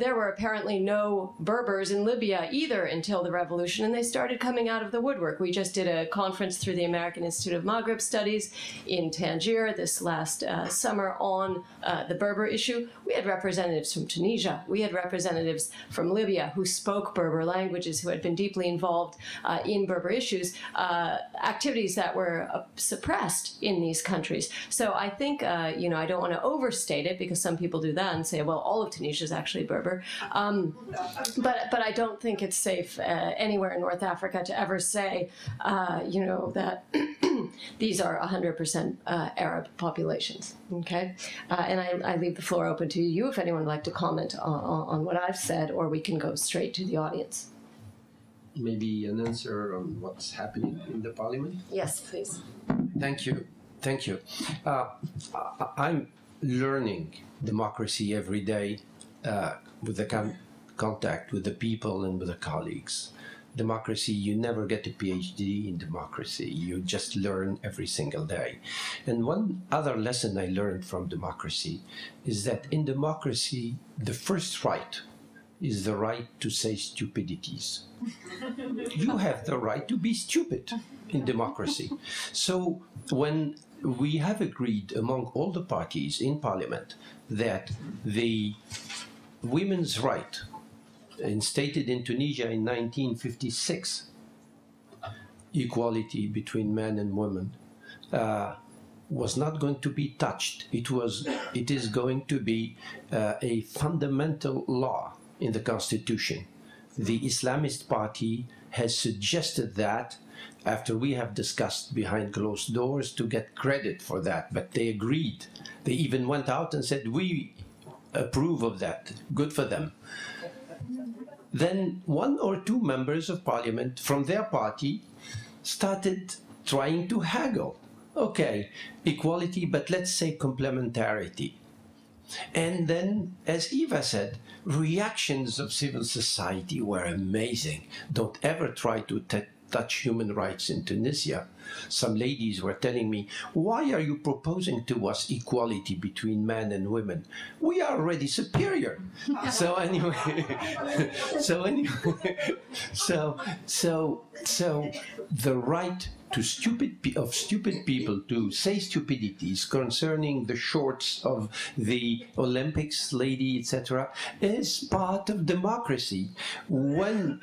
There were apparently no Berbers in Libya either until the revolution, and they started coming out of the woodwork. We just did a conference through the American Institute of Maghreb Studies in Tangier this last summer on the Berber issue. We had representatives from Tunisia. We had representatives from Libya who spoke Berber languages, who had been deeply involved in Berber issues, activities that were suppressed in these countries. So I think, you know, I don't want to overstate it, because some people do that and say, well, all of Tunisia is actually Berber. But I don't think it's safe anywhere in North Africa to ever say, you know, that these are 100% Arab populations. Okay? And I leave the floor open to you if anyone would like to comment on what I've said, or we can go straight to the audience. Maybe an answer on what's happening in the parliament? Yes, please. Thank you. Thank you. I'm learning democracy every day with the contact with the people and with the colleagues. Democracy, you never get a PhD in democracy. You just learn every single day. And one other lesson I learned from democracy is that in democracy, the first right is the right to say stupidities. You have the right to be stupid in democracy. So when we have agreed among all the parties in parliament that the women's right, instated in Tunisia in 1956, equality between men and women, was not going to be touched. It is going to be a fundamental law in the constitution. The Islamist party has suggested that after we have discussed behind closed doors to get credit for that, but they agreed. They even went out and said, we approve of that. Good for them. Then one or two members of parliament from their party started trying to haggle. Okay, equality, but let's say complementarity. And then, as Eva said, reactions of civil society were amazing. Don't ever try to touch human rights in Tunisia. Some ladies were telling me, why are you proposing to us equality between men and women? We are already superior. So anyway, so the right to stupid people to say stupidities concerning the shorts of the Olympics lady, etc., is part of democracy. When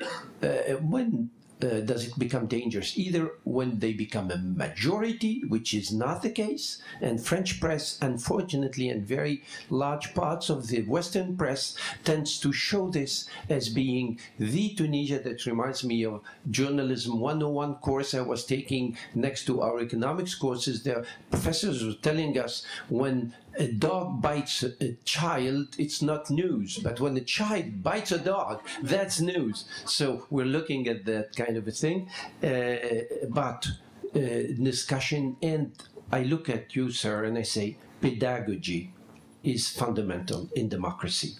does it become dangerous? Either when they become a majority, which is not the case, and French press, unfortunately, and very large parts of the Western press tends to show this as being the Tunisia that reminds me of Journalism 101 course I was taking next to our economics courses. The professors were telling us when a dog bites a child, it's not news. But when a child bites a dog, that's news. So we're looking at that kind of a thing. But discussion, and I look at you, sir, and I say, pedagogy is fundamental in democracy.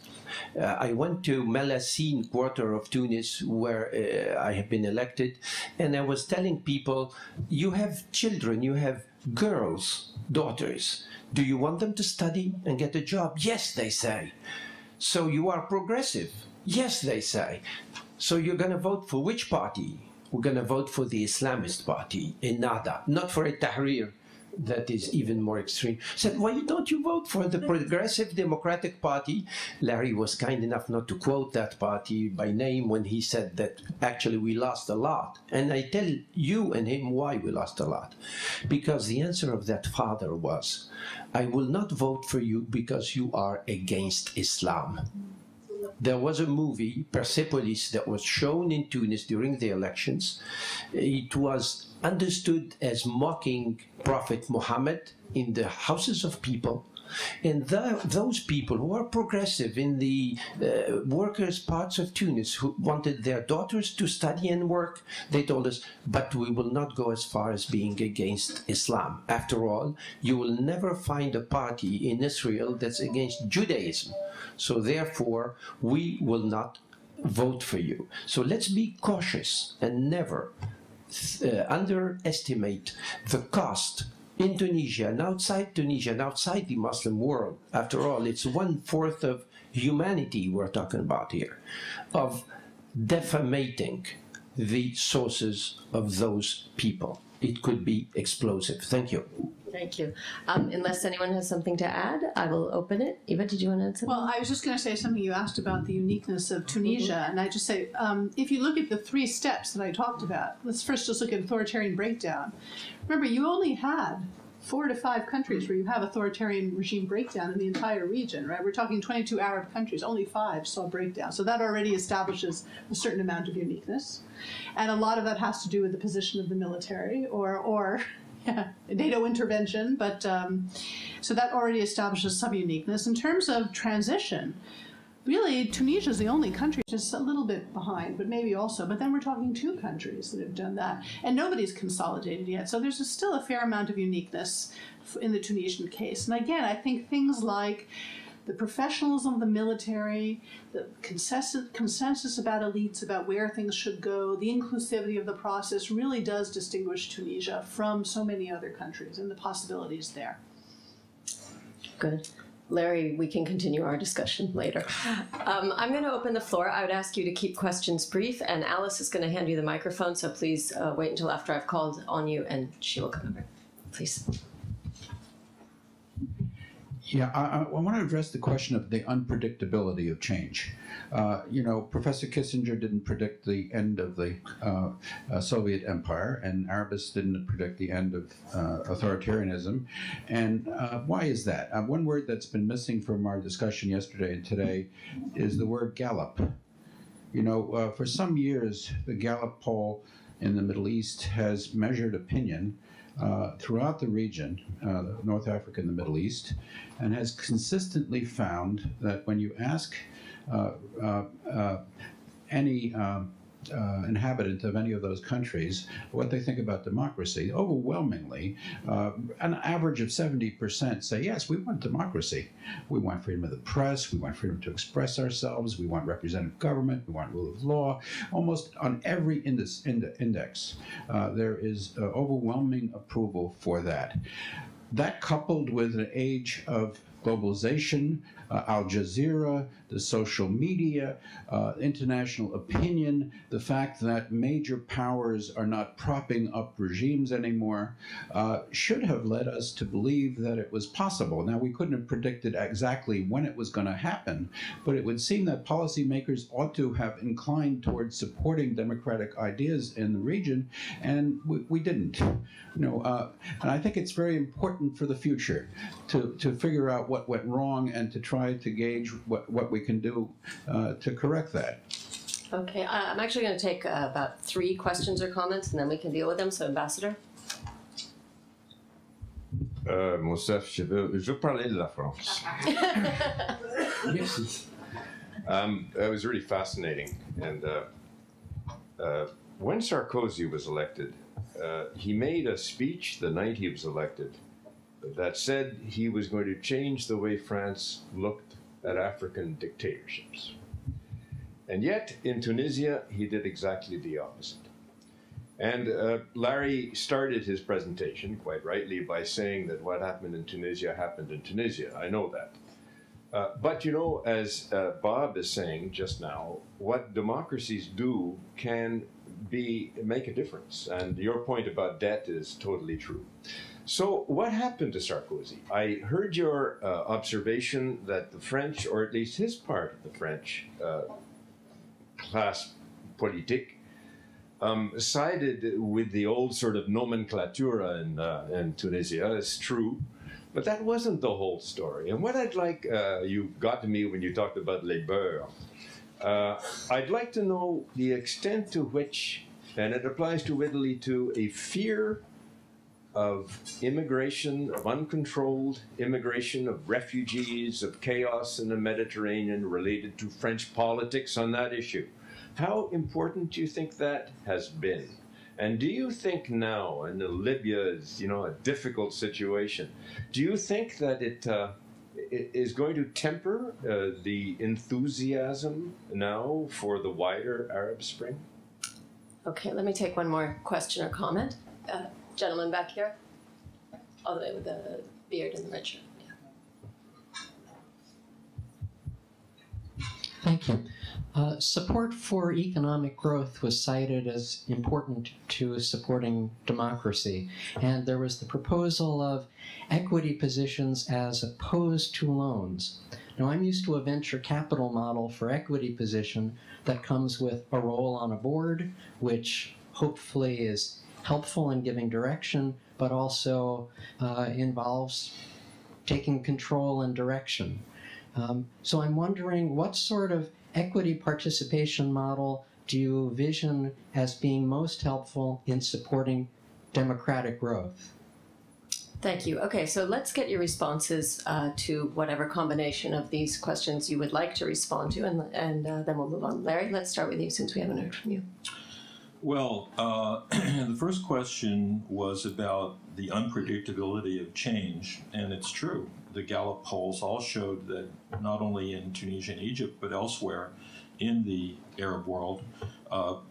I went to Melassine quarter of Tunis, where I have been elected, and I was telling people, you have children, you have girls, daughters. Do you want them to study and get a job? Yes, they say. So you are progressive? Yes, they say. So you're going to vote for which party? We're going to vote for the Islamist party, Ennahda, not for a Tahrir. That is even more extreme. Said, why don't you vote for the Progressive Democratic Party? Larry was kind enough not to quote that party by name when he said that actually we lost a lot. And I tell you and him why we lost a lot. Because the answer of that father was, I will not vote for you because you are against Islam. There was a movie, Persepolis, that was shown in Tunis during the elections. It was understood as mocking Prophet Muhammad in the houses of people. And those people who are progressive in the workers' parts of Tunis who wanted their daughters to study and work, they told us, but we will not go as far as being against Islam. After all, you will never find a party in Israel that's against Judaism. So therefore, we will not vote for you. So let's be cautious and never underestimate the cost in Tunisia and outside Tunisia and outside the Muslim world. After all, it's 1/4 of humanity we're talking about here, of defamating the sources of those people. It could be explosive. Thank you. Thank you. Unless anyone has something to add, I will open it. Eva, did you want to add something? Well, I was just going to say something. You asked about the uniqueness of Tunisia, and I just say, if you look at the 3 steps that I talked about, let's first just look at authoritarian breakdown. Remember, you only had 4 to 5 countries where you have authoritarian regime breakdown in the entire region, right? We're talking 22 Arab countries, only 5 saw breakdown. So that already establishes a certain amount of uniqueness. And a lot of that has to do with the position of the military or NATO intervention, but so that already establishes some uniqueness. In terms of transition, really, Tunisia is the only country just a little bit behind, but maybe also. But then we're talking 2 countries that have done that, and nobody's consolidated yet. So there's still a fair amount of uniqueness in the Tunisian case. And again, I think things like the professionalism of the military, the consensus about elites about where things should go, the inclusivity of the process really does distinguish Tunisia from so many other countries and the possibilities there. Good. Larry, we can continue our discussion later. I'm going to open the floor. I would ask you to keep questions brief, and Alice is going to hand you the microphone, so please wait until after I've called on you, and she will come over. Please. Yeah, I want to address the question of the unpredictability of change. Professor Kissinger didn't predict the end of the Soviet Empire, and Arabists didn't predict the end of authoritarianism. And why is that? One word that's been missing from our discussion yesterday and today is the word Gallup. For some years, the Gallup poll in the Middle East has measured opinion throughout the region, North Africa and the Middle East, and has consistently found that when you ask any inhabitant of any of those countries what they think about democracy, overwhelmingly, an average of 70% say, yes, we want democracy. We want freedom of the press, we want freedom to express ourselves, we want representative government, we want rule of law. Almost on every index, there is overwhelming approval for that. That, coupled with an age of globalization, Al Jazeera, the social media, international opinion, the fact that major powers are not propping up regimes anymore, should have led us to believe that it was possible. Now, we couldn't have predicted exactly when it was going to happen, but it would seem that policymakers ought to have inclined towards supporting democratic ideas in the region, and we didn't. And I think it's very important for the future to figure out what went wrong and to try to gauge what we can do to correct that. Okay, I'm actually going to take about 3 questions or comments, and then we can deal with them. So, Ambassador? Monsef, je veux parler de la France. It was really fascinating. And when Sarkozy was elected, he made a speech the night he was elected that said he was going to change the way France looked at African dictatorships. And yet, in Tunisia, he did exactly the opposite. And Larry started his presentation, quite rightly, by saying that what happened in Tunisia happened in Tunisia. I know that. But, as Bob is saying just now, what democracies do can make a difference. And your point about debt is totally true. So what happened to Sarkozy? I heard your observation that the French, or at least his part of the French class politique, sided with the old sort of nomenclatura in Tunisia. It's true. But that wasn't the whole story. And what I'd like, you got to me when you talked about les beurs. I'd like to know the extent to which, and it applies to Italy too, a fear of immigration, of uncontrolled immigration, of refugees, of chaos in the Mediterranean related to French politics on that issue. How important do you think that has been? And do you think now, and Libya is, a difficult situation, do you think that it is going to temper the enthusiasm now for the wider Arab Spring? Okay, let me take one more question or comment. Gentleman back here, all the way with the beard and the red shirt. Yeah. Thank you. Support for economic growth was cited as important to supporting democracy, and there was the proposal of equity positions as opposed to loans. Now, I'm used to a venture capital model for equity position that comes with a role on a board, which hopefully is helpful in giving direction, but also involves taking control and direction. So I'm wondering, what sort of equity participation model do you vision as being most helpful in supporting democratic growth? Thank you. Okay, so let's get your responses to whatever combination of these questions you would like to respond to, and then we'll move on. Larry, let's start with you since we haven't heard from you. Well, the first question was about the unpredictability of change, and it's true. The Gallup polls all showed that not only in Tunisia and Egypt, but elsewhere in the Arab world,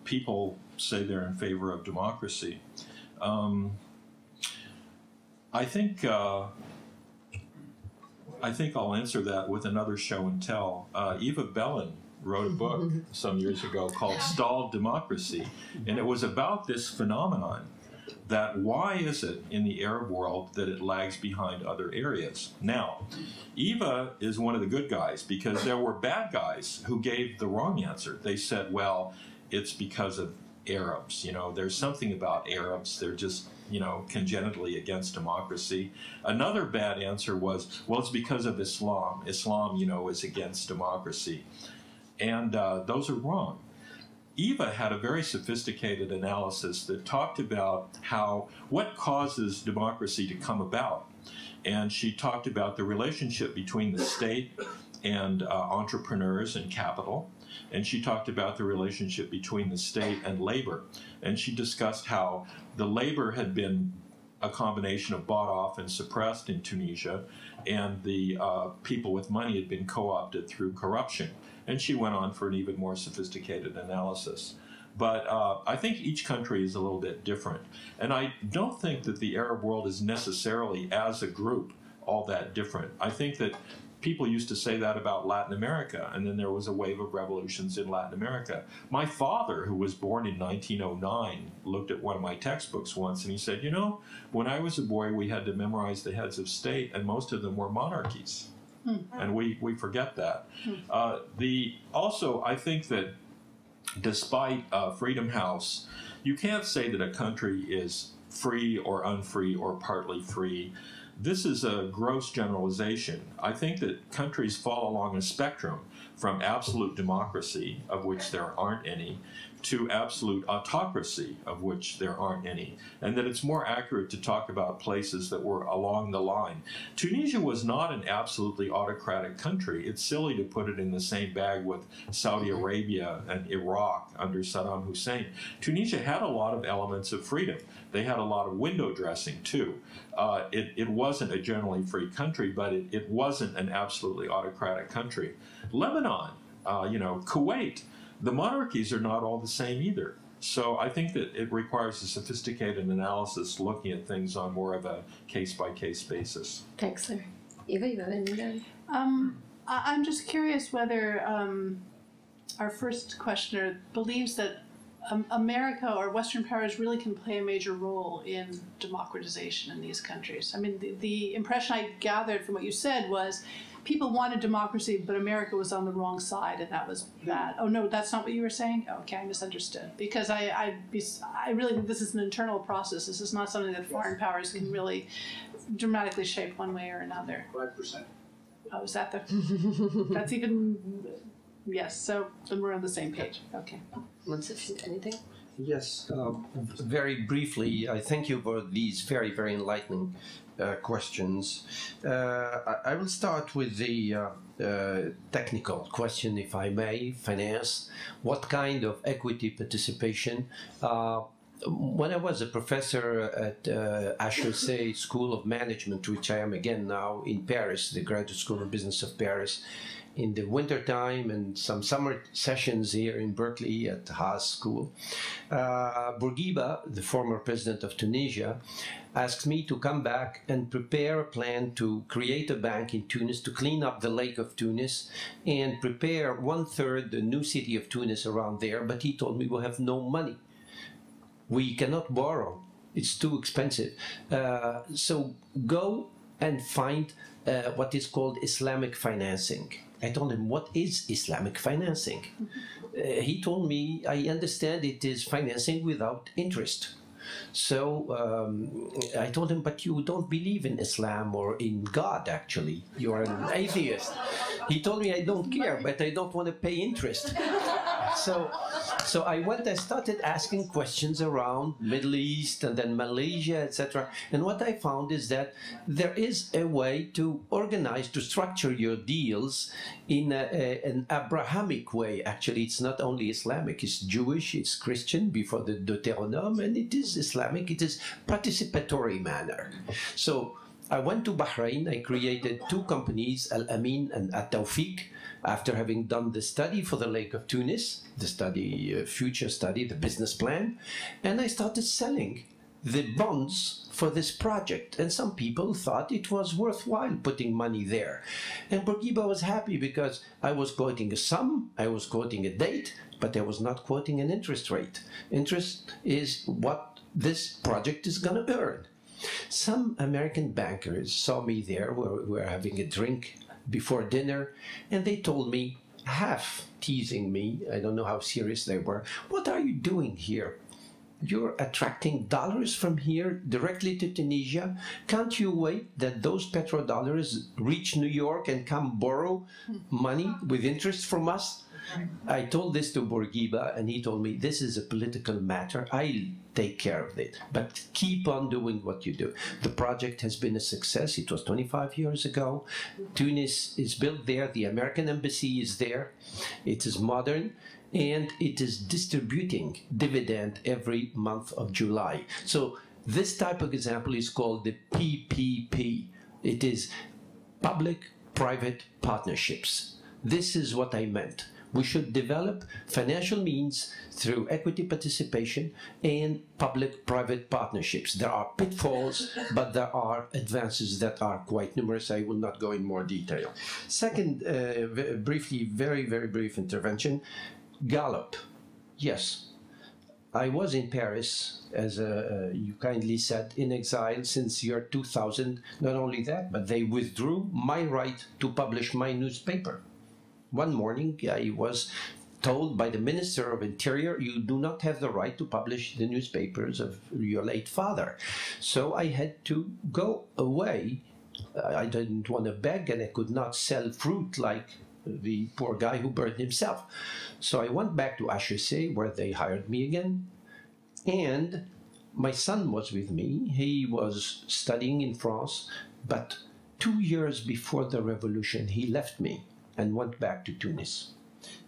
people say they're in favor of democracy. I think I'll answer that with another show and tell. Eva Balan wrote a book some years ago called Stalled Democracy, and it was about this phenomenon, that why is it in the Arab world that it lags behind other areas? Now, Eva is one of the good guys, because there were bad guys who gave the wrong answer. They said, well, it's because of Arabs. There's something about Arabs. They're just, congenitally against democracy. Another bad answer was, well, it's because of Islam. Islam, is against democracy. And those are wrong. Eva had a very sophisticated analysis that talked about what causes democracy to come about. And she talked about the relationship between the state and entrepreneurs and capital. And she talked about the relationship between the state and labor. And she discussed how the labor had been a combination of bought off and suppressed in Tunisia, and the people with money had been co-opted through corruption. And she went on for an even more sophisticated analysis. But I think each country is a little bit different. And I don't think that the Arab world is necessarily, as a group, all that different. I think that people used to say that about Latin America, and then there was a wave of revolutions in Latin America. My father, who was born in 1909, looked at one of my textbooks once, and he said, you know, when I was a boy, we had to memorize the heads of state, and most of them were monarchies. And we forget that. Also, I think that despite Freedom House, you can't say that a country is free or unfree or partly free. This is a gross generalization. I think that countries fall along a spectrum from absolute democracy, of which there aren't any, to absolute autocracy, of which there aren't any, and that it's more accurate to talk about places that were along the line. Tunisia was not an absolutely autocratic country. It's silly to put it in the same bag with Saudi Arabia and Iraq under Saddam Hussein. Tunisia had a lot of elements of freedom. They had a lot of window dressing, too. It wasn't a generally free country, but it wasn't an absolutely autocratic country. Lebanon, Kuwait, the monarchies are not all the same either. So I think that it requires a sophisticated analysis looking at things on more of a case-by-case basis. Thanks, Larry. Eva, you have anything? I'm just curious whether our first questioner believes that America or Western powers really can play a major role in democratization in these countries. I mean, the impression I gathered from what you said was people wanted democracy, but America was on the wrong side, and that was bad. Oh, no, that's not what you were saying? Oh, okay, I misunderstood. Because I really think this is an internal process. This is not something that foreign powers can really dramatically shape one way or another. 5%. Oh, is that that's even... Yes, so then we're on the same page. Okay. Anything? Yes, very briefly, I thank you for these very, very enlightening questions. I will start with the technical question, if I may, finance. What kind of equity participation? When I was a professor at HEC School of Management, which I am again now in Paris, the Graduate School of Business of Paris, in the wintertime and some summer sessions here in Berkeley at Haas School, Bourguiba, the former president of Tunisia, asked me to come back and prepare a plan to create a bank in Tunis, to clean up the Lake of Tunis and prepare 1/3 the new city of Tunis around there. But he told me we have no money. We cannot borrow. It's too expensive. So go and find what is called Islamic financing. I told him, what is Islamic financing? He told me, I understand it is financing without interest. So I told him, but you don't believe in Islam or in God, actually. You are an atheist. He told me, I don't care, but I don't want to pay interest. So I went and started asking questions around Middle East and then Malaysia, etc. And what I found is that there is a way to organize, to structure your deals in an Abrahamic way. Actually, it's not only Islamic, it's Jewish, it's Christian before the Deuteronomy, and it is Islamic, it is participatory manner. So I went to Bahrain, I created 2 companies, Al Amin and At Tawfiq, after having done the study for the Lake of Tunis, the study, future study, the business plan, and I started selling the bonds for this project. And some people thought it was worthwhile putting money there. And Bourguiba was happy because I was quoting a sum, I was quoting a date, but I was not quoting an interest rate. Interest is what this project is going to earn. Some American bankers saw me there, we were having a drink before dinner, and they told me, half teasing me, I don't know how serious they were, what are you doing here? You're attracting dollars from here directly to Tunisia. Can't you wait that those petrodollars reach New York and come borrow money with interest from us? I told this to Bourguiba, and he told me, this is a political matter. I'll take care of it, but keep on doing what you do. The project has been a success. It was 25 years ago. Tunis is built there. The American embassy is there. It is modern, and it is distributing dividend every month of July. So this type of example is called the PPP. It is public-private partnerships. This is what I meant. We should develop financial means through equity participation and public-private partnerships. There are pitfalls, but there are advances that are quite numerous. I will not go in more detail. Second, briefly, very, very brief intervention. Gallup. Yes, I was in Paris, as you kindly said, in exile since year 2000. Not only that, but they withdrew my right to publish my newspaper. One morning, I was told by the Minister of Interior, you do not have the right to publish the newspapers of your late father. So I had to go away. I didn't want to beg, and I could not sell fruit like the poor guy who burned himself. So I went back to HEC, where they hired me again. And my son was with me. He was studying in France, but 2 years before the revolution, he left me and went back to Tunis.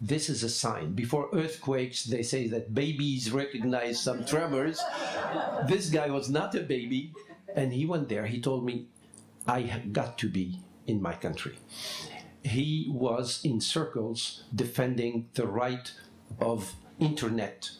This is a sign. Before earthquakes, they say that babies recognize some tremors. This guy was not a baby, and he went there. He told me, I have got to be in my country. He was in circles defending the right of internet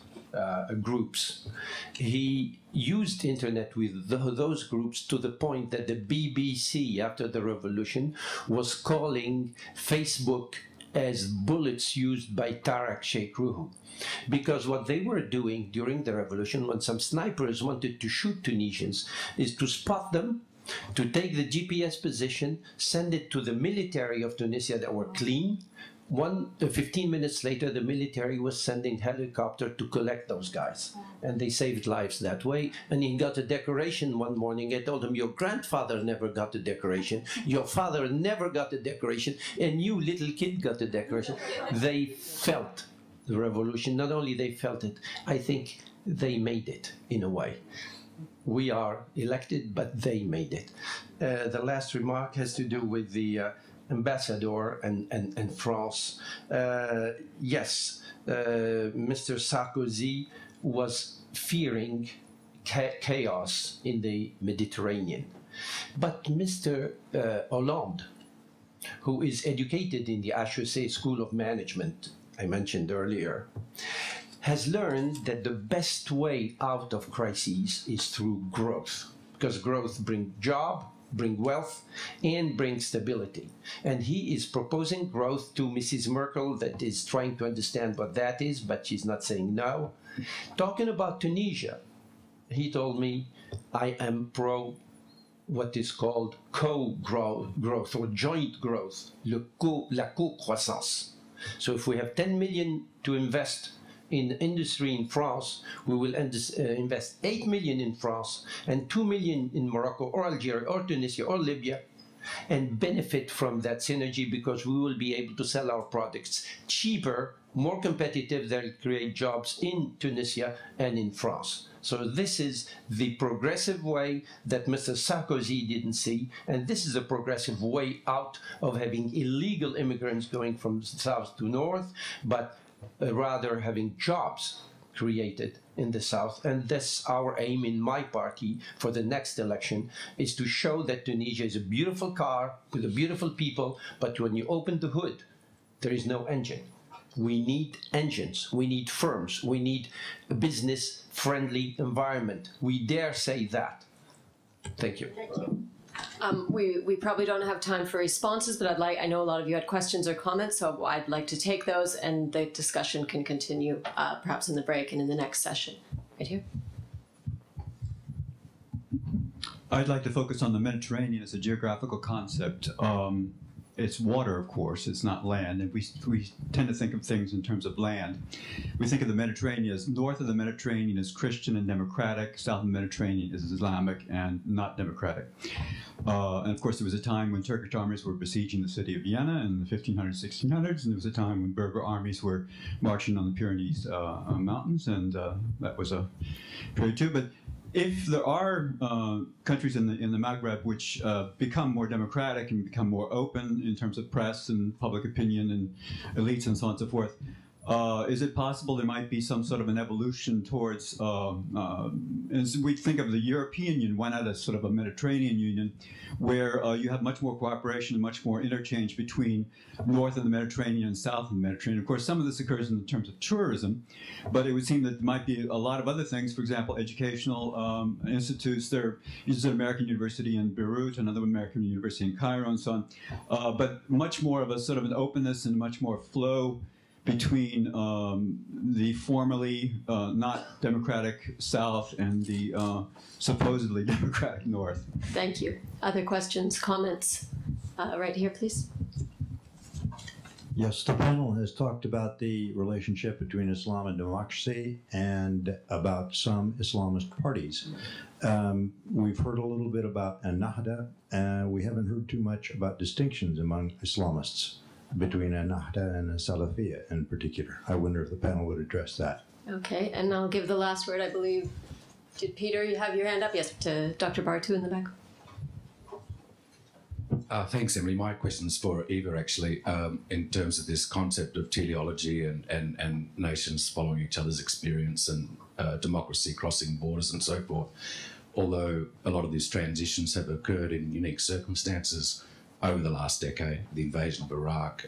groups. He used internet with those groups to the point that the BBC, after the revolution, was calling Facebook as bullets used by Tareq Sheikh Ruhu. Because what they were doing during the revolution, when some snipers wanted to shoot Tunisians, is to spot them, to take the GPS position, send it to the military of Tunisia that were clean. 15 minutes later, the military was sending helicopter to collect those guys. And they saved lives that way. And he got a decoration one morning. I told him, your grandfather never got a decoration. Your father never got a decoration. And you, little kid, got a decoration. They felt the revolution. Not only they felt it, I think they made it in a way. We are elected, but they made it. The last remark has to do with the ambassador and France. Yes, Mr. Sarkozy was fearing chaos in the Mediterranean. But Mr. Hollande, who is educated in the HEC School of Management, I mentioned earlier, has learned that the best way out of crises is through growth, because growth brings job, bring wealth, and bring stability. And he is proposing growth to Mrs. Merkel, that is trying to understand what that is, but she's not saying no. Talking about Tunisia, he told me, I am pro what is called co-growth or joint growth, la co-croissance. So if we have 10 million to invest in industry in France, we will invest 8 million in France and 2 million in Morocco or Algeria or Tunisia or Libya, and benefit from that synergy, because we will be able to sell our products cheaper, more competitive, that will create jobs in Tunisia and in France. So this is the progressive way that Mr. Sarkozy didn't see, and this is a progressive way out of having illegal immigrants going from south to north, but rather having jobs created in the south. And that's our aim in my party for the next election, is to show that Tunisia is a beautiful car with a beautiful people, but when you open the hood, there is no engine. We need engines, we need firms, we need a business-friendly environment. We dare say that. Thank you. Thank you. We probably don't have time for responses, but I know a lot of you had questions or comments, so I'd like to take those, and the discussion can continue perhaps in the break and in the next session. Right here. I'd like to focus on the Mediterranean as a geographical concept. it's water, of course. It's not land. And we tend to think of things in terms of land. We think of the Mediterranean as north of the Mediterranean is Christian and democratic. South of the Mediterranean is Islamic and not democratic. And of course, there was a time when Turkish armies were besieging the city of Vienna in the 1500s, 1600s, and there was a time when Berber armies were marching on the Pyrenees mountains, and that was a period too. But if there are countries in the Maghreb which become more democratic and become more open in terms of press and public opinion and elites and so on and so forth, is it possible there might be some sort of an evolution towards, as we think of the European Union, why not as sort of a Mediterranean Union, where you have much more cooperation and much more interchange between north of the Mediterranean and south of the Mediterranean. Of course, some of this occurs in terms of tourism, but it would seem that there might be a lot of other things, for example, educational institutes. There is an American university in Beirut, another American university in Cairo, and so on, but much more of a sort of an openness and much more flow between the formerly not democratic South and the supposedly democratic North. Thank you. Other questions, comments? Right here, please. Yes, the panel has talked about the relationship between Islam and democracy and about some Islamist parties. We've heard a little bit about Ennahda, and we haven't heard too much about distinctions among Islamists between Ennahda and Salafiyya in particular. I wonder if the panel would address that. Okay, and I'll give the last word, I believe. Did Peter, you have your hand up? Yes, to Dr. Bartu in the back. Thanks, Emily. My question's for Eva, actually, in terms of this concept of teleology and nations following each other's experience and democracy crossing borders and so forth. Although a lot of these transitions have occurred in unique circumstances over the last decade, the invasion of Iraq,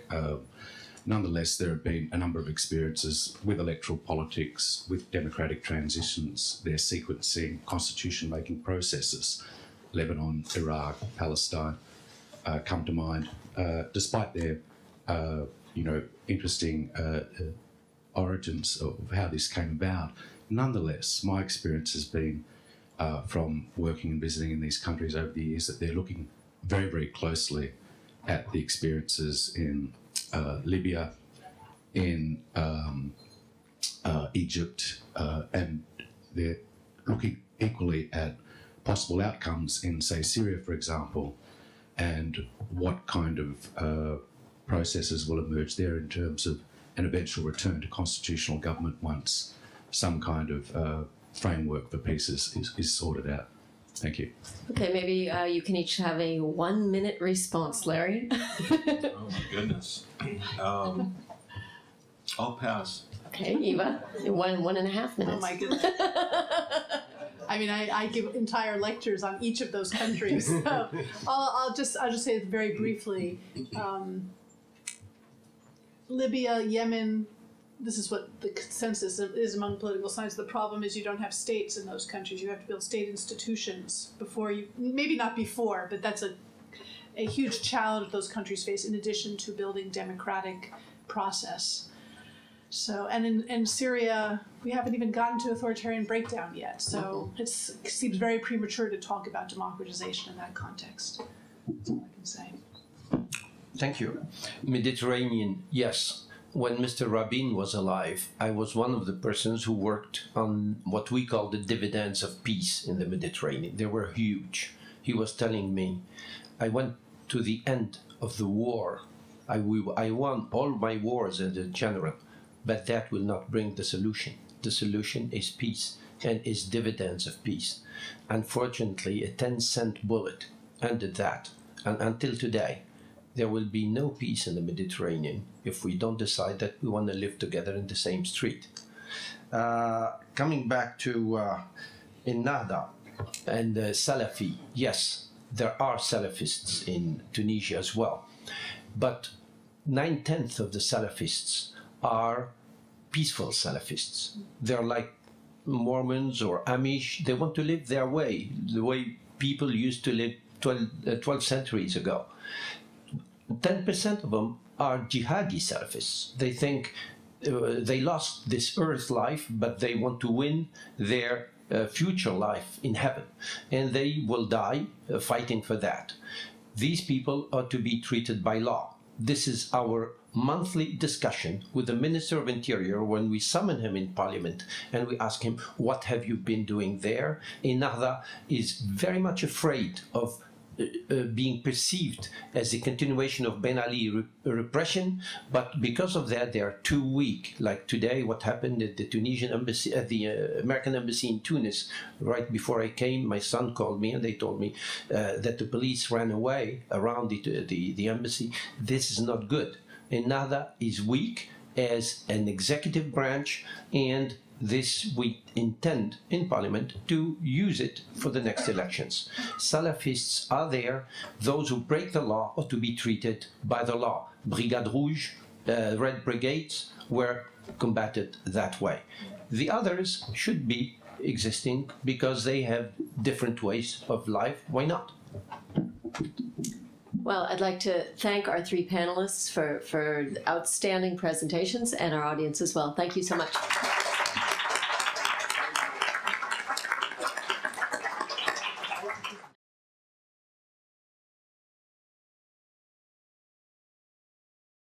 nonetheless, there have been a number of experiences with electoral politics, with democratic transitions, their sequencing, constitution-making processes. Lebanon, Iraq, Palestine come to mind, despite their, interesting origins of how this came about. Nonetheless, my experience has been from working and visiting in these countries over the years that they're looking very, very closely at the experiences in Libya, in Egypt, and they're looking equally at possible outcomes in, say, Syria, for example, and what kind of processes will emerge there in terms of an eventual return to constitutional government once some kind of framework for peace is sorted out. Thank you. Okay, maybe you can each have a 1-minute response, Larry. Oh my goodness. I'll pass. Okay, Eva, 1.5 minutes. Oh my goodness. I mean, I give entire lectures on each of those countries. So I'll just say it very briefly. Libya, Yemen. This is what the consensus is among political science. The problem is you don't have states in those countries. You have to build state institutions before you, maybe not before, but that's a huge challenge those countries face in addition to building democratic process. So, and in Syria, we haven't even gotten to authoritarian breakdown yet. So it seems very premature to talk about democratization in that context. That's all I can say. Thank you. Mediterranean, yes. When Mr. Rabin was alive, I was one of the persons who worked on what we call the dividends of peace in the Mediterranean. They were huge. He was telling me, I went to the end of the war. I won all my wars as a general, but that will not bring the solution. The solution is peace and is dividends of peace. Unfortunately, a 10-cent bullet ended that. And until today, there will be no peace in the Mediterranean if we don't decide that we want to live together in the same street. Coming back to Ennahda and Salafi, yes, there are Salafists in Tunisia as well, but 9/10 of the Salafists are peaceful Salafists. They're like Mormons or Amish. They want to live their way, the way people used to live 12 centuries ago. 10% of them are jihadi Salafists. They think they lost this earth life, but they want to win their future life in heaven. And they will die fighting for that. these people are to be treated by law. This is our monthly discussion with the Minister of Interior when we summon him in Parliament and we ask him, what have you been doing there? Ennahda is very much afraid of being perceived as a continuation of Ben Ali repression, but because of that they are too weak. Like today, what happened at the Tunisian embassy, at the American embassy in Tunis, right before I came, my son called me and they told me that the police ran away around the embassy. This is not good. Ennahda is weak as an executive branch, and this we intend in Parliament to use it for the next elections. Salafists are there. Those who break the law are to be treated by the law. Brigade Rouge, Red Brigades were combated that way. The others should be existing because they have different ways of life. Why not? Well, I'd like to thank our three panelists for outstanding presentations and our audience as well. Thank you so much.